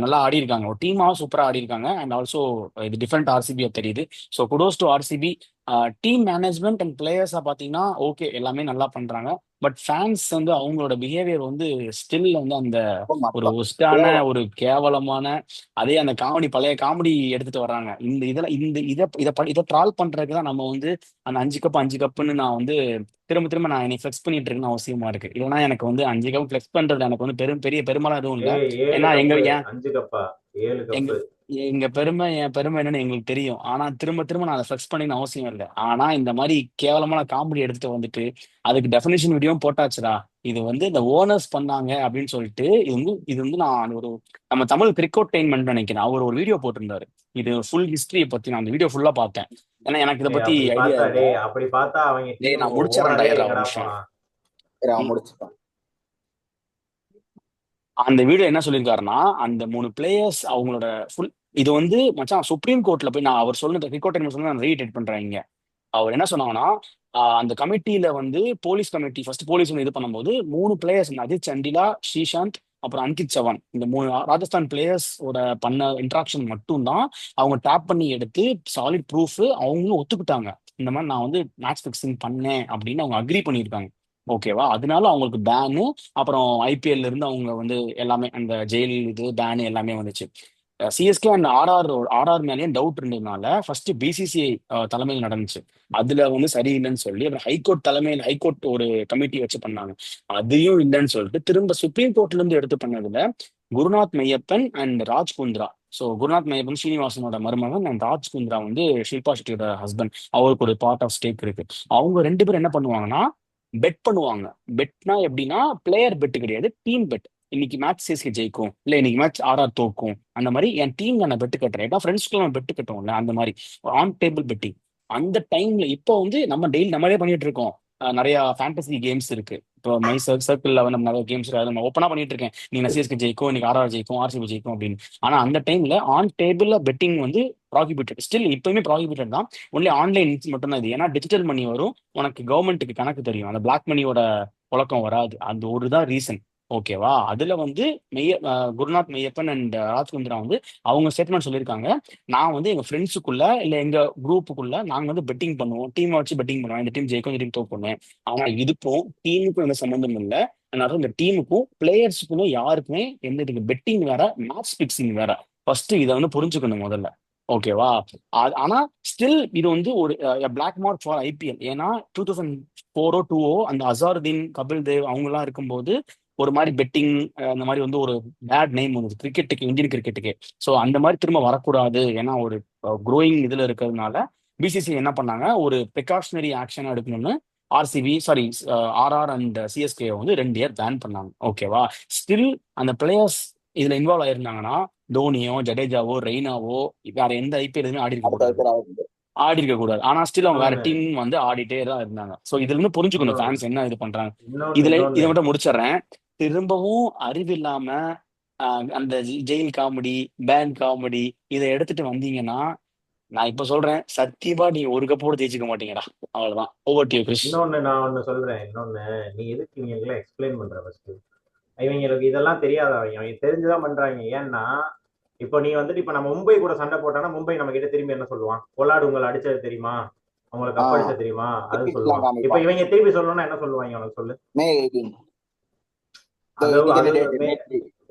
நல்லா ஆடி இருக்காங்க. ஒரு டீமாவும் சூப்பரா ஆடி இருக்காங்க. அண்ட் ஆல்சோ இது டிஃப்ரெண்ட் ஆர்சிபி தெரியுது. So kudos to RCB. Team management and பிளேயர்ஸா பாத்தீங்கன்னா ஓகே, எல்லாமே நல்லா பண்றாங்க. பட் ஃபேன்ஸ் வந்து அவங்களோட பிஹேவியர் வந்து ஸ்டில் வந்து அந்த ஒரு ஒஸ்டான ஒரு கேவலமான அதே அந்த பழைய காமெடி எடுத்துட்டு வர்றாங்க. இதை ட்ரால் பண்றதுக்கு தான் நம்ம வந்து அந்த 5 கப்புன்னு நான் வந்து திரும்ப நான் என்னை ஃபிளெக்ஸ் பண்ணிட்டு இருக்கேன்னு அவசியமா இருக்கு. இல்லைன்னா எனக்கு வந்து 5 கப் ஃபிளெக்ஸ் பண்றது எனக்கு வந்து பெரிய பெருமளா எதுவும் இல்லை. ஏன்னா 5 கப்பா 7 எங்க கப்பு. எங்க பெருமை என் பெருமை என்னன்னு எங்களுக்கு தெரியும். ஆனா திரும்ப திரும்ப நான் அதை ஃபிளெக்ஸ் பண்ணணும்னு அவசியம் இல்லை. ஆனா இந்த மாதிரி கேவலமான காமெடி எடுத்துட்டு வந்துட்டு அதுக்கு டெஃபினேஷன் வீடியோவும் போட்டாச்சுடா. இது வந்து இந்த ஓனர்ஸ் பண்ணாங்க அப்படின்னு சொல்லிட்டு இது வந்து நான் நம்ம தமிழ் கிரிக்கோட்டைன்மெண்ட் நினைக்கிறேன். அவர் ஒரு வீடியோ போட்டிருந்தாரு. இது ஃபுல் ஹிஸ்டரியை பத்தி நான் அந்த வீடியோ ஃபுல்லா பார்த்தேன். ஏன்னா எனக்கு இதை பத்தி ஐடியா இல்லை. அப்படி பார்த்தா அவங்க டேய் டீம் நான் முடிச்சிடறேன்டா, ஓனரே இருடா ஒரு எங்கடா நிமிஷம். போனான்? முடிச்சுப்பான். அந்த வீடியோ என்ன சொல்லியிருக்காருன்னா, அந்த 3 பிளேயர்ஸ் அவங்களோட ஃபுல் இது வந்து மச்சான் சுப்ரீம் கோர்ட்ல போய் நான் அவர் சொன்னது கிரிக்கோட்டைன்மெண்ட் சொன்னது நான் ரீடேட் பண்றேன் இங்க. அவர் என்ன சொன்னாங்கன்னா, அந்த கமிட்டியில வந்து போலீஸ் கமிட்டி ஃபர்ஸ்ட் போலீஸ் வந்து இது பண்ணும்போது 3 பிளேயர்ஸ் அஜித் சண்டிலா, ஸ்ரீசாந்த், அப்புறம் அங்கித் சவான், இந்த 3 ராஜஸ்தான் பிளேயர்ஸ் ஓட பண்ண இன்ட்ராக்ஷன் மட்டும் தான் அவங்க டேப் பண்ணி எடுத்து சாலிட் ப்ரூஃப் அவங்களும் ஒத்துக்கிட்டாங்க. இந்த மாதிரி நான் வந்து மேட்ச் ஃபிக்சிங் பண்ணேன் அப்படின்னு அவங்க அக்ரி பண்ணியிருக்காங்க. ஓகேவா? அதனால அவங்களுக்கு பேனு, அப்புறம் ஐபிஎல்ல இருந்து அவங்க வந்து எல்லாமே அந்த ஜெயில் இது பேனு எல்லாமே வந்துச்சு. சிஎஸ்கே அண்ட் ஆர்ஆர் மேலேயும் டவுட் இருந்ததுனால ஃபர்ஸ்ட் பிசிசிஐ தலைமையில் நடந்துச்சு. அதுல வந்து சரியில்லைன்னு சொல்லி அப்புறம் ஹைகோர்ட் தலைமையில் ஹைகோர்ட் ஒரு கமிட்டி வச்சு பண்ணாங்க. அதையும் இல்லைன்னு சொல்லிட்டு திரும்ப சுப்ரீம் கோர்ட்ல இருந்து எடுத்து பண்ணதுல குருநாத் மெய்யப்பன் அண்ட் ராஜ் குந்த்ரா. ஸோ குருநாத் மெய்யப்பன் ஸ்ரீனிவாசனோட மருமகன் அண்ட் ராஜ் குந்த்ரா வந்து ஷில்பா ஷெட்டியோட ஹஸ்பண்ட். அவருக்கு ஒரு பார்ட் ஆஃப் ஸ்டேக் இருக்கு. அவங்க 2 பேரும் என்ன பண்ணுவாங்கன்னா பெட் பண்ணுவாங்க. பெட்னா எப்படின்னா பிளேயர் பெட் கிடையாது, டீம் பெட். இன்னைக்கு மேட்ச் சிஎஸ்கே ஜெயிக்கும், இல்ல இன்னைக்கு மேட்ச் ஆர்ஆர் தோக்கும், அந்த மாதிரி என் டீம் நான் பெட்டு கட்டுறேன். ஏன்னா ஃப்ரெண்ட்ஸ்க்குள்ள நம்ம பெட்டு கட்டுவோம்ல, அந்த மாதிரி ஆன் டேபிள் பெட்டிங். அந்த டைம்ல இப்போ வந்து நம்ம டெய்லி நம்மளே பண்ணிட்டு இருக்கோம். நிறைய ஃபேண்டசி கேம்ஸ் இருக்கு. இப்போ மை சர்க்கிள்ல வந்து நம்ம நிறைய கேம்ஸ் நம்ம ஓப்பனா பண்ணிட்டு இருக்கேன். நீங்க சிஎஸ்கே ஜெயிக்கும், இன்னைக்கு ஆர்ஆர் ஜெயிக்கும், ஆர்சிபி ஜெயிக்கும் அப்படின்னு. ஆனா அந்த டைம்ல ஆன் டேபிள்ல பெட்டிங் வந்து ப்ராகிபிட்டட். ஸ்டில் இப்பயுமே ப்ராகிபிட்டட் தான். ஒன்லி ஆன்லைன் மட்டும் தான் இது. ஏன்னா டிஜிட்டல் மணி வரும், உனக்கு கவர்மெண்ட்டுக்கு கணக்கு தெரியும், அந்த பிளாக் மணியோட புழக்கம் வராது. அந்த ஒரு தான் ரீசன். ஓகேவா? அதுல வந்து குருநாத் மெய்யப்பன் அண்ட் ராஜ்குந்திரா வந்து அவங்க ஸ்டேட்மெண்ட் சொல்லியிருக்காங்க. நான் வந்து எங்க ஃப்ரெண்ட்ஸுக்குள்ள இல்ல எங்க குரூப்புக்குள்ள நாங்க வந்து பெட்டிங் பண்ணுவோம், டீம் வச்சு பெட்டிங் பண்ணுவோம், இந்த டீம் ஜெயிக்கும், இந்த டீம் தோக்குன்னு. ஆனா இதுக்கும் டீமுக்கும் எந்த சம்மந்தம் இல்லை. அதனால இந்த டீமுக்கும் பிளேயர்ஸுக்குமே யாருக்குமே எந்த இதுக்கு பெட்டிங் வேற, மேட்ச் பிக்சிங் வேற. ஃபர்ஸ்ட் இதை வந்து புரிஞ்சுக்கணும் முதல்ல. ஓகேவா? ஆனா ஸ்டில் இது வந்து ஒரு பிளாக் மார்க் ஃபார் ஐபிஎல். ஏன்னா 2004 2 அந்த அசாருதீன், கபில் தேவ் அவங்க எல்லாம் இருக்கும்போது ஒரு மாதிரி பெட்டிங் அந்த மாதிரி வந்து ஒரு பேட் நேம் வந்தது கிரிக்கெட்டுக்கு, இந்தியன் கிரிக்கெட்டுக்கு. ஸோ அந்த மாதிரி திரும்ப வரக்கூடாது. ஏன்னா ஒரு க்ரோயிங் இதுல இருக்கிறதுனால பிசிசி என்ன பண்ணாங்க, ஒரு ப்ரிகாஷனரி ஆக்ஷன் எடுக்கணும்னு RCB sorry RR and CSK வந்து 2 இயர் பேன் பண்ணாங்க. ஓகேவா? ஸ்டில் அந்த பிளேயர்ஸ் இதுல இன்வால்வ் ஆயிருந்தாங்கன்னா தோனியோ, ஜடேஜாவோ, ரெய்னாவோ வேற எந்த ஐபிஎல் எதுவுமே ஆடி இருக்க கூடாது. ஆனா ஸ்டில் அவங்க வேற இன்னொன்னு டீம் வந்து ஆடிட்டே தான் இருந்தாங்க. ஸோ இதுல இருந்து புரிஞ்சுக்கணும் இன்னொன்னு ஃபேன்ஸ் என்ன இது பண்றாங்க. இன்னொன்னு இதை இன்னொன்னு மட்டும் முடிச்சிடுறேன். திரும்பவும் அறிவில்லாம அந்த ஜெயில் காமெடி, பேன் காமெடி இதை எடுத்துட்டு வந்தீங்கன்னா நான் இப்ப சொல்றேன், சத்தியமா நீங்க ஒரு கப்போட ஜெயிச்சுக்க மாட்டீங்கடா. அவ்வளவுதான். Over to you Chris. நான் ஒண்ணு சொல்றேன். நீ எதுக்கு இவங்க எக்ஸ்பிளைன் பண்ற ஃபர்ஸ்ட்? இவங்களுக்கு இதெல்லாம் தெரியாத, அவங்க தெரிஞ்சுதான் பண்றாங்க. ஏன்னா இப்போ நீ வந்துட்டு இப்ப நம்ம மும்பை கூட சண்டை போட்டானா மும்பை நம்ம கிட்ட திரும்பி என்ன சொல்லுவான்? பொலாடு உங்களை அடிச்சது தெரியுமா, உங்களுக்கு கப் அடிச்சது தெரியுமா, அது சொல்லுவான். இப்ப இவங்க திரும்பி சொல்லணும்னா என்ன சொல்லுவாங்க உனக்கு சொல்லு? மே 18 அது மே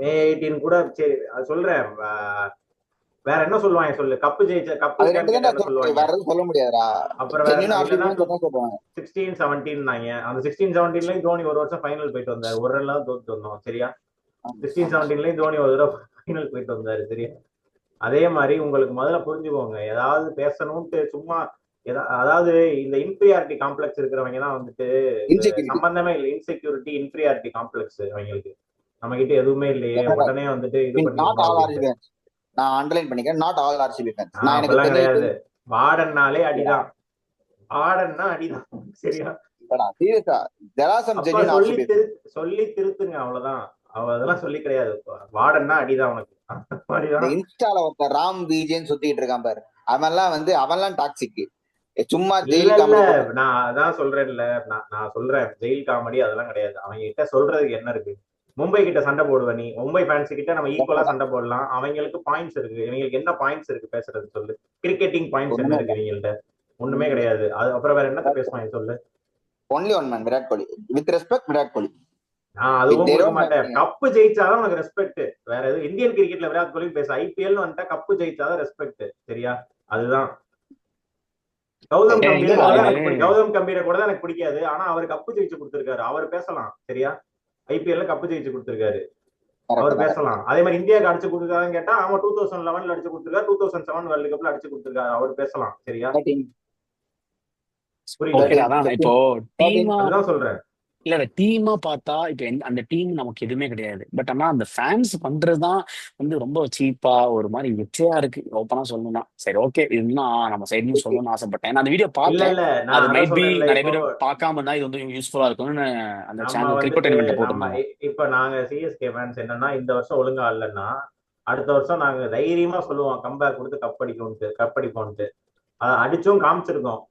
18 கூட சரி, அது சொல்றேன். வேற என்ன சொல்லுவாங்க சொல்லு? கப்பு ஜெயிச்ச கப்பு என்ன சொல்லுவாங்க? சொல்ல முடியாதா? அப்புறம் வேற 16 17 அந்த 16 17லயும் தோனி ஒரு வருஷம் ஃபைனல் போயிட்டு வந்தாரு, ஒரு ரன் தோத்து வந்தோம். சரியா? 16 17லயும் தோனி ஒரு தடவை ஃபைனல் போயிட்டு வந்தாரு. சரியா? அதே மாதிரி உங்களுக்கு முதல்ல புரிஞ்சுக்கோங்க, ஏதாவது பேசணும்ட்டு சும்மா அதாவது இந்த இன்ஃபீரியாரிட்டி காம்ப்ளெக்ஸ் இருக்கிறவங்க தான் வந்துட்டு சம்பந்தமே இல்லை. இன்செக்யூரிட்டி, இன்ஃபீரியாரிட்டி காம்ப்ளெக்ஸ் அவங்களுக்கு. நம்ம கிட்ட எதுவுமே இல்லையே, உடனே வந்துட்டு இது பண்ணி நான் அண்டர்லைன் பண்ணிக்கிறேன். Not all RCB fans. அதெல்லாம் கிடையாது. வார்டன்னாலே அடிதான், வார்டன்னா அடிதான். சரியா? சொல்லி திருத்துங்க, அவ்வளவுதான். அதெல்லாம் சொல்லி கிடையாது. வார்டன்னா அடிதான் உனக்கு. இன்ஸ்டால ஒருத்தர் ராம் விஜயன் சுத்திட்டு இருக்கான் பாரு, அவன்லாம் டாக்ஸிக். சும்மா நான் அதான் சொல்றேன்ல, நான் சொல்றேன் ஜெயில் காமெடி அதெல்லாம் கிடையாது. அவங்க கிட்ட சொல்றதுக்கு என்ன இருக்கு? மும்பை கிட்ட சண்டை போடுவ நீ, மும்பை ஃபேன்ஸ் கிட்ட நம்ம ஈக்குவலா சண்டை போடலாம். அவங்களுக்கு பாயிண்ட்ஸ் இருக்கு, இவங்களுக்கு என்ன பாயிண்ட்ஸ் இருக்கு பேசுறது சொல்லு? கிரிக்கெட்டிங் பாயிண்ட்ஸ் என்ன இருக்கு இவங்கள்ட்ட? ஒண்ணுமே கிடையாது. அது அப்புறம் வேற என்னத்த பேசுவாங்க சொல்லு? Only one man, Virat Kohli. With respect Virat Kohli. நான் அதுவும் கொடுக்க மாட்டேன். கப்பு ஜெயிச்சாதான் உனக்கு ரெஸ்பெக்ட். வேற எதுவும் இந்தியன் கிரிக்கெட்ல விராட் கோலி பேச, ஐபிஎல் வந்துட்டா கப்பு ஜெயிச்சாதான் ரெஸ்பெக்ட். சரியா? அதுதான். கௌதம் கம்பீர கூட தான் எனக்கு பிடிக்காது. ஆனா அவர் கப்பு ஜெயிச்சு கொடுத்திருக்காரு, அவர் பேசலாம். சரியா? ஐபிஎல்ல கப்பு ஜெயிச்சு கொடுத்திருக்காரு. அவர் கரெக்ட் கரெக்ட். பேசலாம். அதே மாதிரி இந்தியாவுக்கு அடிச்சு கொடுத்துருக்காருன்னு கேட்டா ஆமா 2011 அடிச்சு கொடுத்துருக்காரு, 2007 வேர்ல்டு கப்ல அடிச்சு கொடுத்துருக்காரு, அவர் பேசலாம். சரியா? 13 புரியல, ஓகேடா. 13 அதான் இப்போ 15 13. டீமா அதுதான் சொல்றேன். இல்ல டீமா பார்த்தா இப்ப அந்த டீம் நமக்கு எதுவுமே கிடையாது. பட் ஆனா அந்த ஃபேன்ஸ் பண்றதுதான் வந்து ரொம்ப சீப்பா ஒரு மாதிரி எச்சையா இருக்கு. ஓப்பனா சொல்லணும்னா சரி ஓகே இதுதான் நம்ம சைட்லயும் சொல்லணும்னு ஆசைப்பட்டேன். நான் அந்த வீடியோ இல்ல பார்த்தேன். இல்ல நான் அது அதான் மைட் பி சொல்றேன்ல, நிறைய இப்போ பேர் பார்க்காம இருந்தா இது வந்து யூஸ்ஃபுல்லா இருக்கும்னு அந்த நம்ம சேனல் வந்துட்டு கிரிக்கெட் நம்ம போட்டிருந்தாங்க. இப்ப நாங்க சிஎஸ்கே ஃபேன்ஸ் என்னன்னா இந்த வருஷம் ஒழுங்கா இல்லைன்னா அடுத்த வருஷம் நாங்க தைரியமா சொல்லுவோம் கம்பேக் கொடுத்து கப்படிப்போம்ட்டு. அடிச்சும் காமிச்சிருக்கோம்.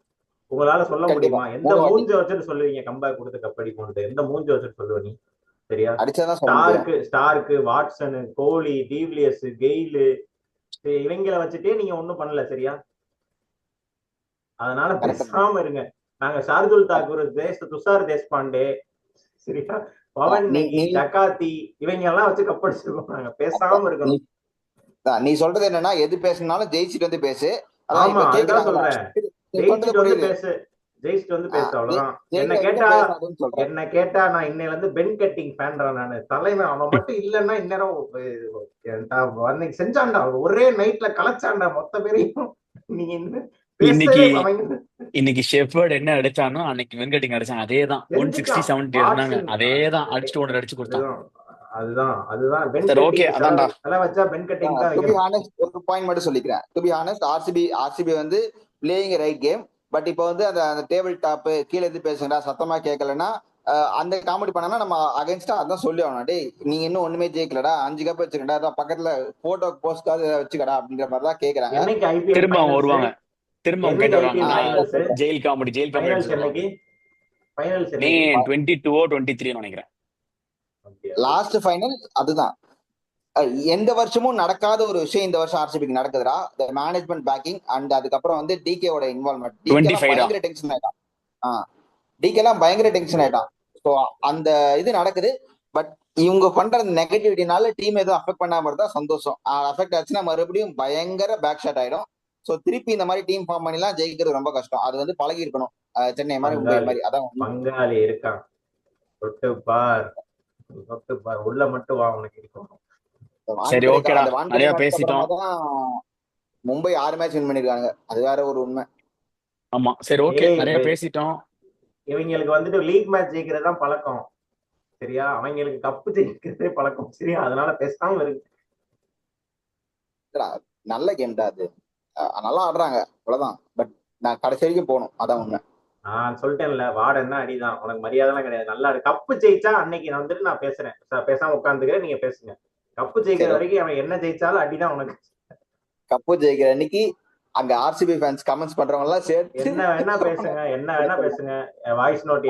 உங்களால சொல்ல கண்டிப்பா முடியுமா? எந்த 3 வாட்டி மூஞ்ச வச்சுட்டு சொல்லுவீங்க கம்பேக் கொடுத்து கப்படிப்போம்ட்டு? எந்த மூஞ்ச வச்சுட்டு சொல்லுவ நீ? சரியா? அடிச்சதான் சொல்ல முடியும். ஸ்டார்க்கு வாட்சனு, கோலி, டீவ்லியர்ஸ், கெயிலு, இவங்களை வச்சுட்டே நீங்க ஒண்ணும் பண்ணல. சரியா? அதனால கரெக்ட் தான். பேசாம இருங்க. நாங்க ஷார்துல் தாக்கூர், துஷார் தேஷ்பாண்டே, சரியா, பவன் நீ நெகி, நீ டகாத்தி, இவங்க எல்லாம் வச்சு கப்படிச்சிருக்கோம். நாங்க பேசாம நீ இருக்கணும். நீ சொல்றது என்னன்னா எது பேசினாலும் ஜெயிச்சுட்டு வந்து பேசு. அதான் ஆமா, இப்ப அதுதான் கேக்குறாங்கல்ல. சொல்றேன். நீ சொல்றது ஜெயிச்சுட்டு வந்து புரியுது. பேசு, ஜெயிச்சுட்டு வந்து பேசு, அவ்வளவுதான். என்ன ஜெயிக்கிற கேட்டா வரைக்கும் பேசாதுன்னு சொல்றேன். என்ன கேட்டா நான் இன்னையில இருந்து பென் கட்டிங் ஃபேன்டா நானு. தலைவன் அவன் மட்டும் இல்லைன்னா இந்நேரம் அன்னைக்கு செஞ்சான்டா, ஒரே நைட்ல கலைச்சான்டா மொத்த பேரையும். நீங்க இன்னும் இன்னைக்கு பேசவே அவங்க இன்னைக்கு ஷெஃபர்ட் என்ன அடிச்சானோ அன்னைக்கு வெங்கட்டிங் அடிச்சான். அதேதான் 160 தெரிஞ்சுட்டான். 70 இருந்தாங்க. வாட்சன் அதேதான் அடிச்சுட்டு ஒன்று அடிச்சு கொடுத்தான். அதுதான் அதுதான் அதுதான் பென் சரி ஓகே கட்டிங் அதான்டா. செலவு வச்சா பென் கட்டிங் தான் டு பி வைக்கணும். ஹானஸ்ட் ஒரு பாயிண்ட் மட்டும் சொல்லிக்கிறேன். டு பி ஹானஸ்ட் ஆர்சிபி வந்து பிளேயிங் ரைட் கேம். பட் இப்போ வந்து அந்த டேபிள் டாப் கீழே இருந்து பேசுங்கடா சத்தமா கேட்கலன்னா அந்த காமெடி பண்ணா நம்ம அகைன்ஸ்டா அதான் சொல்லி ஆகணும். டேய் நீங்க இன்னும் ஒண்ணுமே ஜெயிக்கலடா, 5 கப் வச்சுக்கடா, அதான் பக்கத்துல போட்டோ போஸ்ட்காவது வச்சுக்கடா அப்படின்ற மாதிரி தான் கேக்குறாங்க. என்னைக்கு ஐபிஎல் திரும்ப அவங்க ஃபைனல்ஸ்? வருவாங்க. திரும்ப அவங்க என்னைக்கு கேட்டு வருவாங்க. ஐபிஎல் நான் ஃபைனல்ஸ்? சொல்றேன். ஜெயில் காமெடி ஃபைனல்ஸ் எடுத்துருவாங்க. என்னைக்கு? ஃபைனல்ஸ் மே என்னைக்கு? 22 23 நினைக்கிறேன். அப்படியா? லாஸ்ட் ஃபைனல் அதுதான். எந்த வருஷமும் நடக்காத ஒரு விஷயம் இந்த வருஷம் ஆர்சிபிக்கு நடக்குதுடா. மேனேஜ்மெண்ட் பேக்கிங் அண்ட் அதுக்கப்புறம் வந்து டிகேவோட இன்வால்மெண்ட். டிகே எல்லாம் 25 பயங்கர டென்ஷன் ஆயிட்டான். டிகே எல்லாம் பயங்கர டென்ஷன் ஆயிட்டான். ஸோ அந்த இது நடக்குது. பட் இவங்க பண்ற நெகட்டிவிட்டினால டீம் எதுவும் அஃபெக்ட் பண்ணாம இருந்தா சந்தோஷம். அஃபெக்ட் ஆச்சுன்னா மறுபடியும் பயங்கர பேக் ஷாட் ஆயிடும். ஸோ திருப்பி இந்த மாதிரி டீம் ஃபார்ம் பண்ணிலாம் ஜெயிக்கிறது ரொம்ப கஷ்டம். அது வந்து பழகி இருக்கணும். சென்னை மாதிரி மும்பை பங்காளி மாதிரி அதான் உண்மை. பங்காளி இருக்கான். தொட்டு பார், தொட்டு பார், உள்ள மட்டும் வா உனக்கு இருக்கும். சரி ஓகேடா, அந்த வான்கடை நிறைய மேட்ச் பேசிட்டோம். அப்புறமா தான் மும்பை 6 மேட்ச் வின் பண்ணிருக்காங்க. அது வேற ஒரு உண்மை. ஆமா சரி ஓகே, ஏய் நிறைய பேசிட்டோம். இவங்களுக்கு வந்துட்டு லீக் மேட்ச் ஜெயிக்கிறது தான் பழக்கம். சரியா? அவங்களுக்கு கப்பு ஜெயிக்கிறதே பழக்கம். சரியா? அதனால பேசாம இருக்கு. நல்ல கேம் தான் அது. நல்லா ஆடுறாங்க அவ்வளவுதான். பட் நான் கடைசி வரைக்கும் போகணும், அதான் உண்மை. நான் சொல்லிட்டேன்ல, வார்டு என்ன அடிதான், உனக்கு மரியாதைலாம் கிடையாது. நல்லா கப்பு ஜெயிச்சா அன்னைக்கு நான் வந்துட்டு நான் பேசுறேன், பேசாம உட்காந்துக்கிறேன், நீங்க பேசுங்க. கப்பு ஜெயிக்கிற வரைக்கும் அவன் என்ன ஜெயிச்சாலும் அடிதான் உனக்கு. கப்பு ஜெயிக்கிற அன்னைக்கு அங்க ஆர்சிபி ஃபேன்ஸ் கமெண்ட்ஸ் பண்றவங்க எல்லாம் சேர்த்து என்ன வேணா பேசுங்க, என்ன வேணா பேசுங்க. வாய்ஸ் நோட்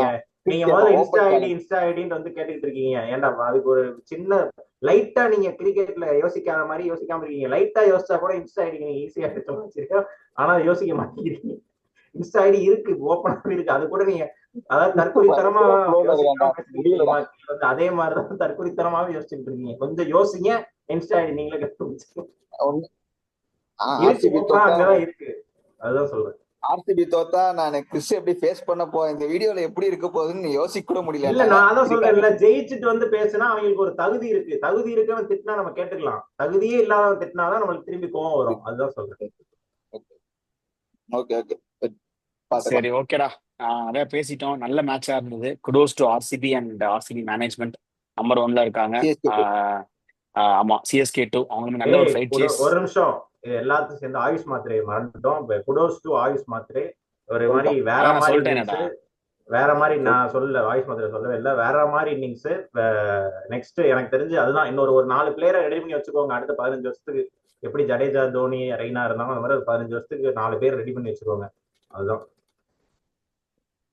நீங்க முதல்ல இன்ஸ்டா ஐடின்னு வந்து கேட்டுக்கிட்டு இருக்கீங்க. ஏன்டா அதுக்கு ஒரு சின்ன லைட்டா நீங்க கிரிக்கெட்ல யோசிக்காத மாதிரி யோசிக்காம இருக்கீங்க. லைட்டா யோசிச்சா கூட இன்ஸ்டா ஐடி நீங்க ஈஸியா எடுத்து வச்சிருக்கோம். ஆனா யோசிக்க மாட்டேங்கிறீங்க. இன்ஸ்டா ஐடி இருக்கு, ஓப்பனாவே இருக்கு. அது கூட நீங்க அதாவது தற்கொலைத்தனமா அதே மாதிரிதான் தற்கொலைத்தனமாவே யோசிச்சுட்டு இருக்கீங்க. கொஞ்சம் யோசிங்க, இன்ஸ்டா ஐடி நீங்களே கற்றுக்க அங்கதான் இருக்கு. அதுதான் சொல்றேன். ஆர்சிபி தோத்தா நான் கிறிஸ் எப்படி ஃபேஸ் பண்ண இந்த வீடியோல எப்படி இருக்க போகுதுன்னு யோசிக்க கூட முடியல. இல்ல நான் அதான் சொல்றேன், ஜெயிச்சுட்டு வந்து பேசினா அவங்களுக்கு ஒரு தகுதி இருக்கு. தகுதி இருக்கவன் திட்டினா நம்ம கேட்டுக்கலாம். தகுதியே இல்லாதவன் திட்டினாதான் நம்மளுக்கு திரும்பி கோவம் வரும். அதுதான் சொல்றேன். ஓகே ஓகே சரி ஓகேடா, நிறைய பேசிட்டோம். நல்ல மேட்சா இருந்தது. Kudos to RCB and RCB management number 1ல இருக்காங்க. ஆமா சிஎஸ்கே 2 அவங்களுமே நல்ல ஒரு ஃபைட் சேஸ். ஒரு நிமிஷம், எல்லாத்தையும் சேர்ந்து ஆயுஷ் மாத்திரையை மறந்துட்டோம். குடோஸ் டு ஆயுஷ் மாத்திரை ஒரு மாதிரி வேற மாதிரி வேற மாதிரி நான் சொல்லல, ஆயுஷ் மாத்திரை சொல்லவே இல்லை, வேற மாதிரி இன்னிங்ஸ். நெக்ஸ்ட் எனக்கு தெரிஞ்சு அதுதான். இன்னொரு 4 பிளேயரை ரெடி பண்ணி வச்சுக்கோங்க. அடுத்த 15 வருஷத்துக்கு எப்படி ஜடேஜா, தோனி, ரெய்னா இருந்தாலும் அந்த மாதிரி ஒரு 15 வருஷத்துக்கு 4 பேர் ரெடி பண்ணி வச்சுக்கோங்க. அதுதான்.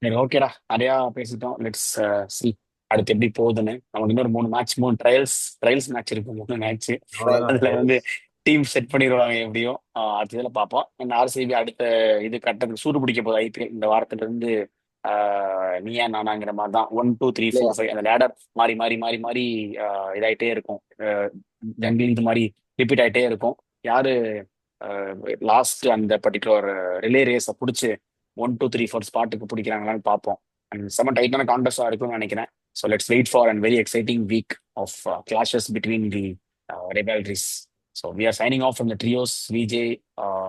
சரி ஓகேடா, நிறைய பேசிட்டோம். லெட்ஸ் சி அடுத்து எப்படி போகுதுன்னு. நமக்கு இன்னொரு 3 மேட்ச் 3 ட்ரையல்ஸ் மேட்ச் இருக்கு. 3 மேட்ச் அதுல வந்து டீம் செட் பண்ணிடுவாங்க எப்படியும். அடுத்த இதில் பார்ப்போம். ஆர்சிபி அடுத்த இது கட்டத்துக்கு சூடு பிடிக்க போகுது ஐபிஎல். இந்த வாரத்துல இருந்து நீயா நானாங்கிற மாதிரி தான் 1 2 3 4 5 அந்த லேடர் மாறி மாறி மாறி மாறி இதாயிட்டே இருக்கும். ஜங்கிள் இது மாதிரி ரிப்பீட் ஆயிட்டே இருக்கும். யாரு லாஸ்ட் அந்த பர்டிகுலர் ரிலே ரேஸை பிடிச்சி 1 2 3 4 ஸ்பாட்டுக்கு பிடிக்கிறாங்களான்னு பார்ப்போம். அண்ட் செம்ம டைட்டான கான்டெஸ்டா இருக்கும்னு நினைக்கிறேன். So let's wait for and very exciting week of clashes between the rivalries. So we are signing off from the trios, Vijay,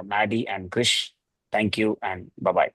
Maddie, and Krish. Thank you and bye bye.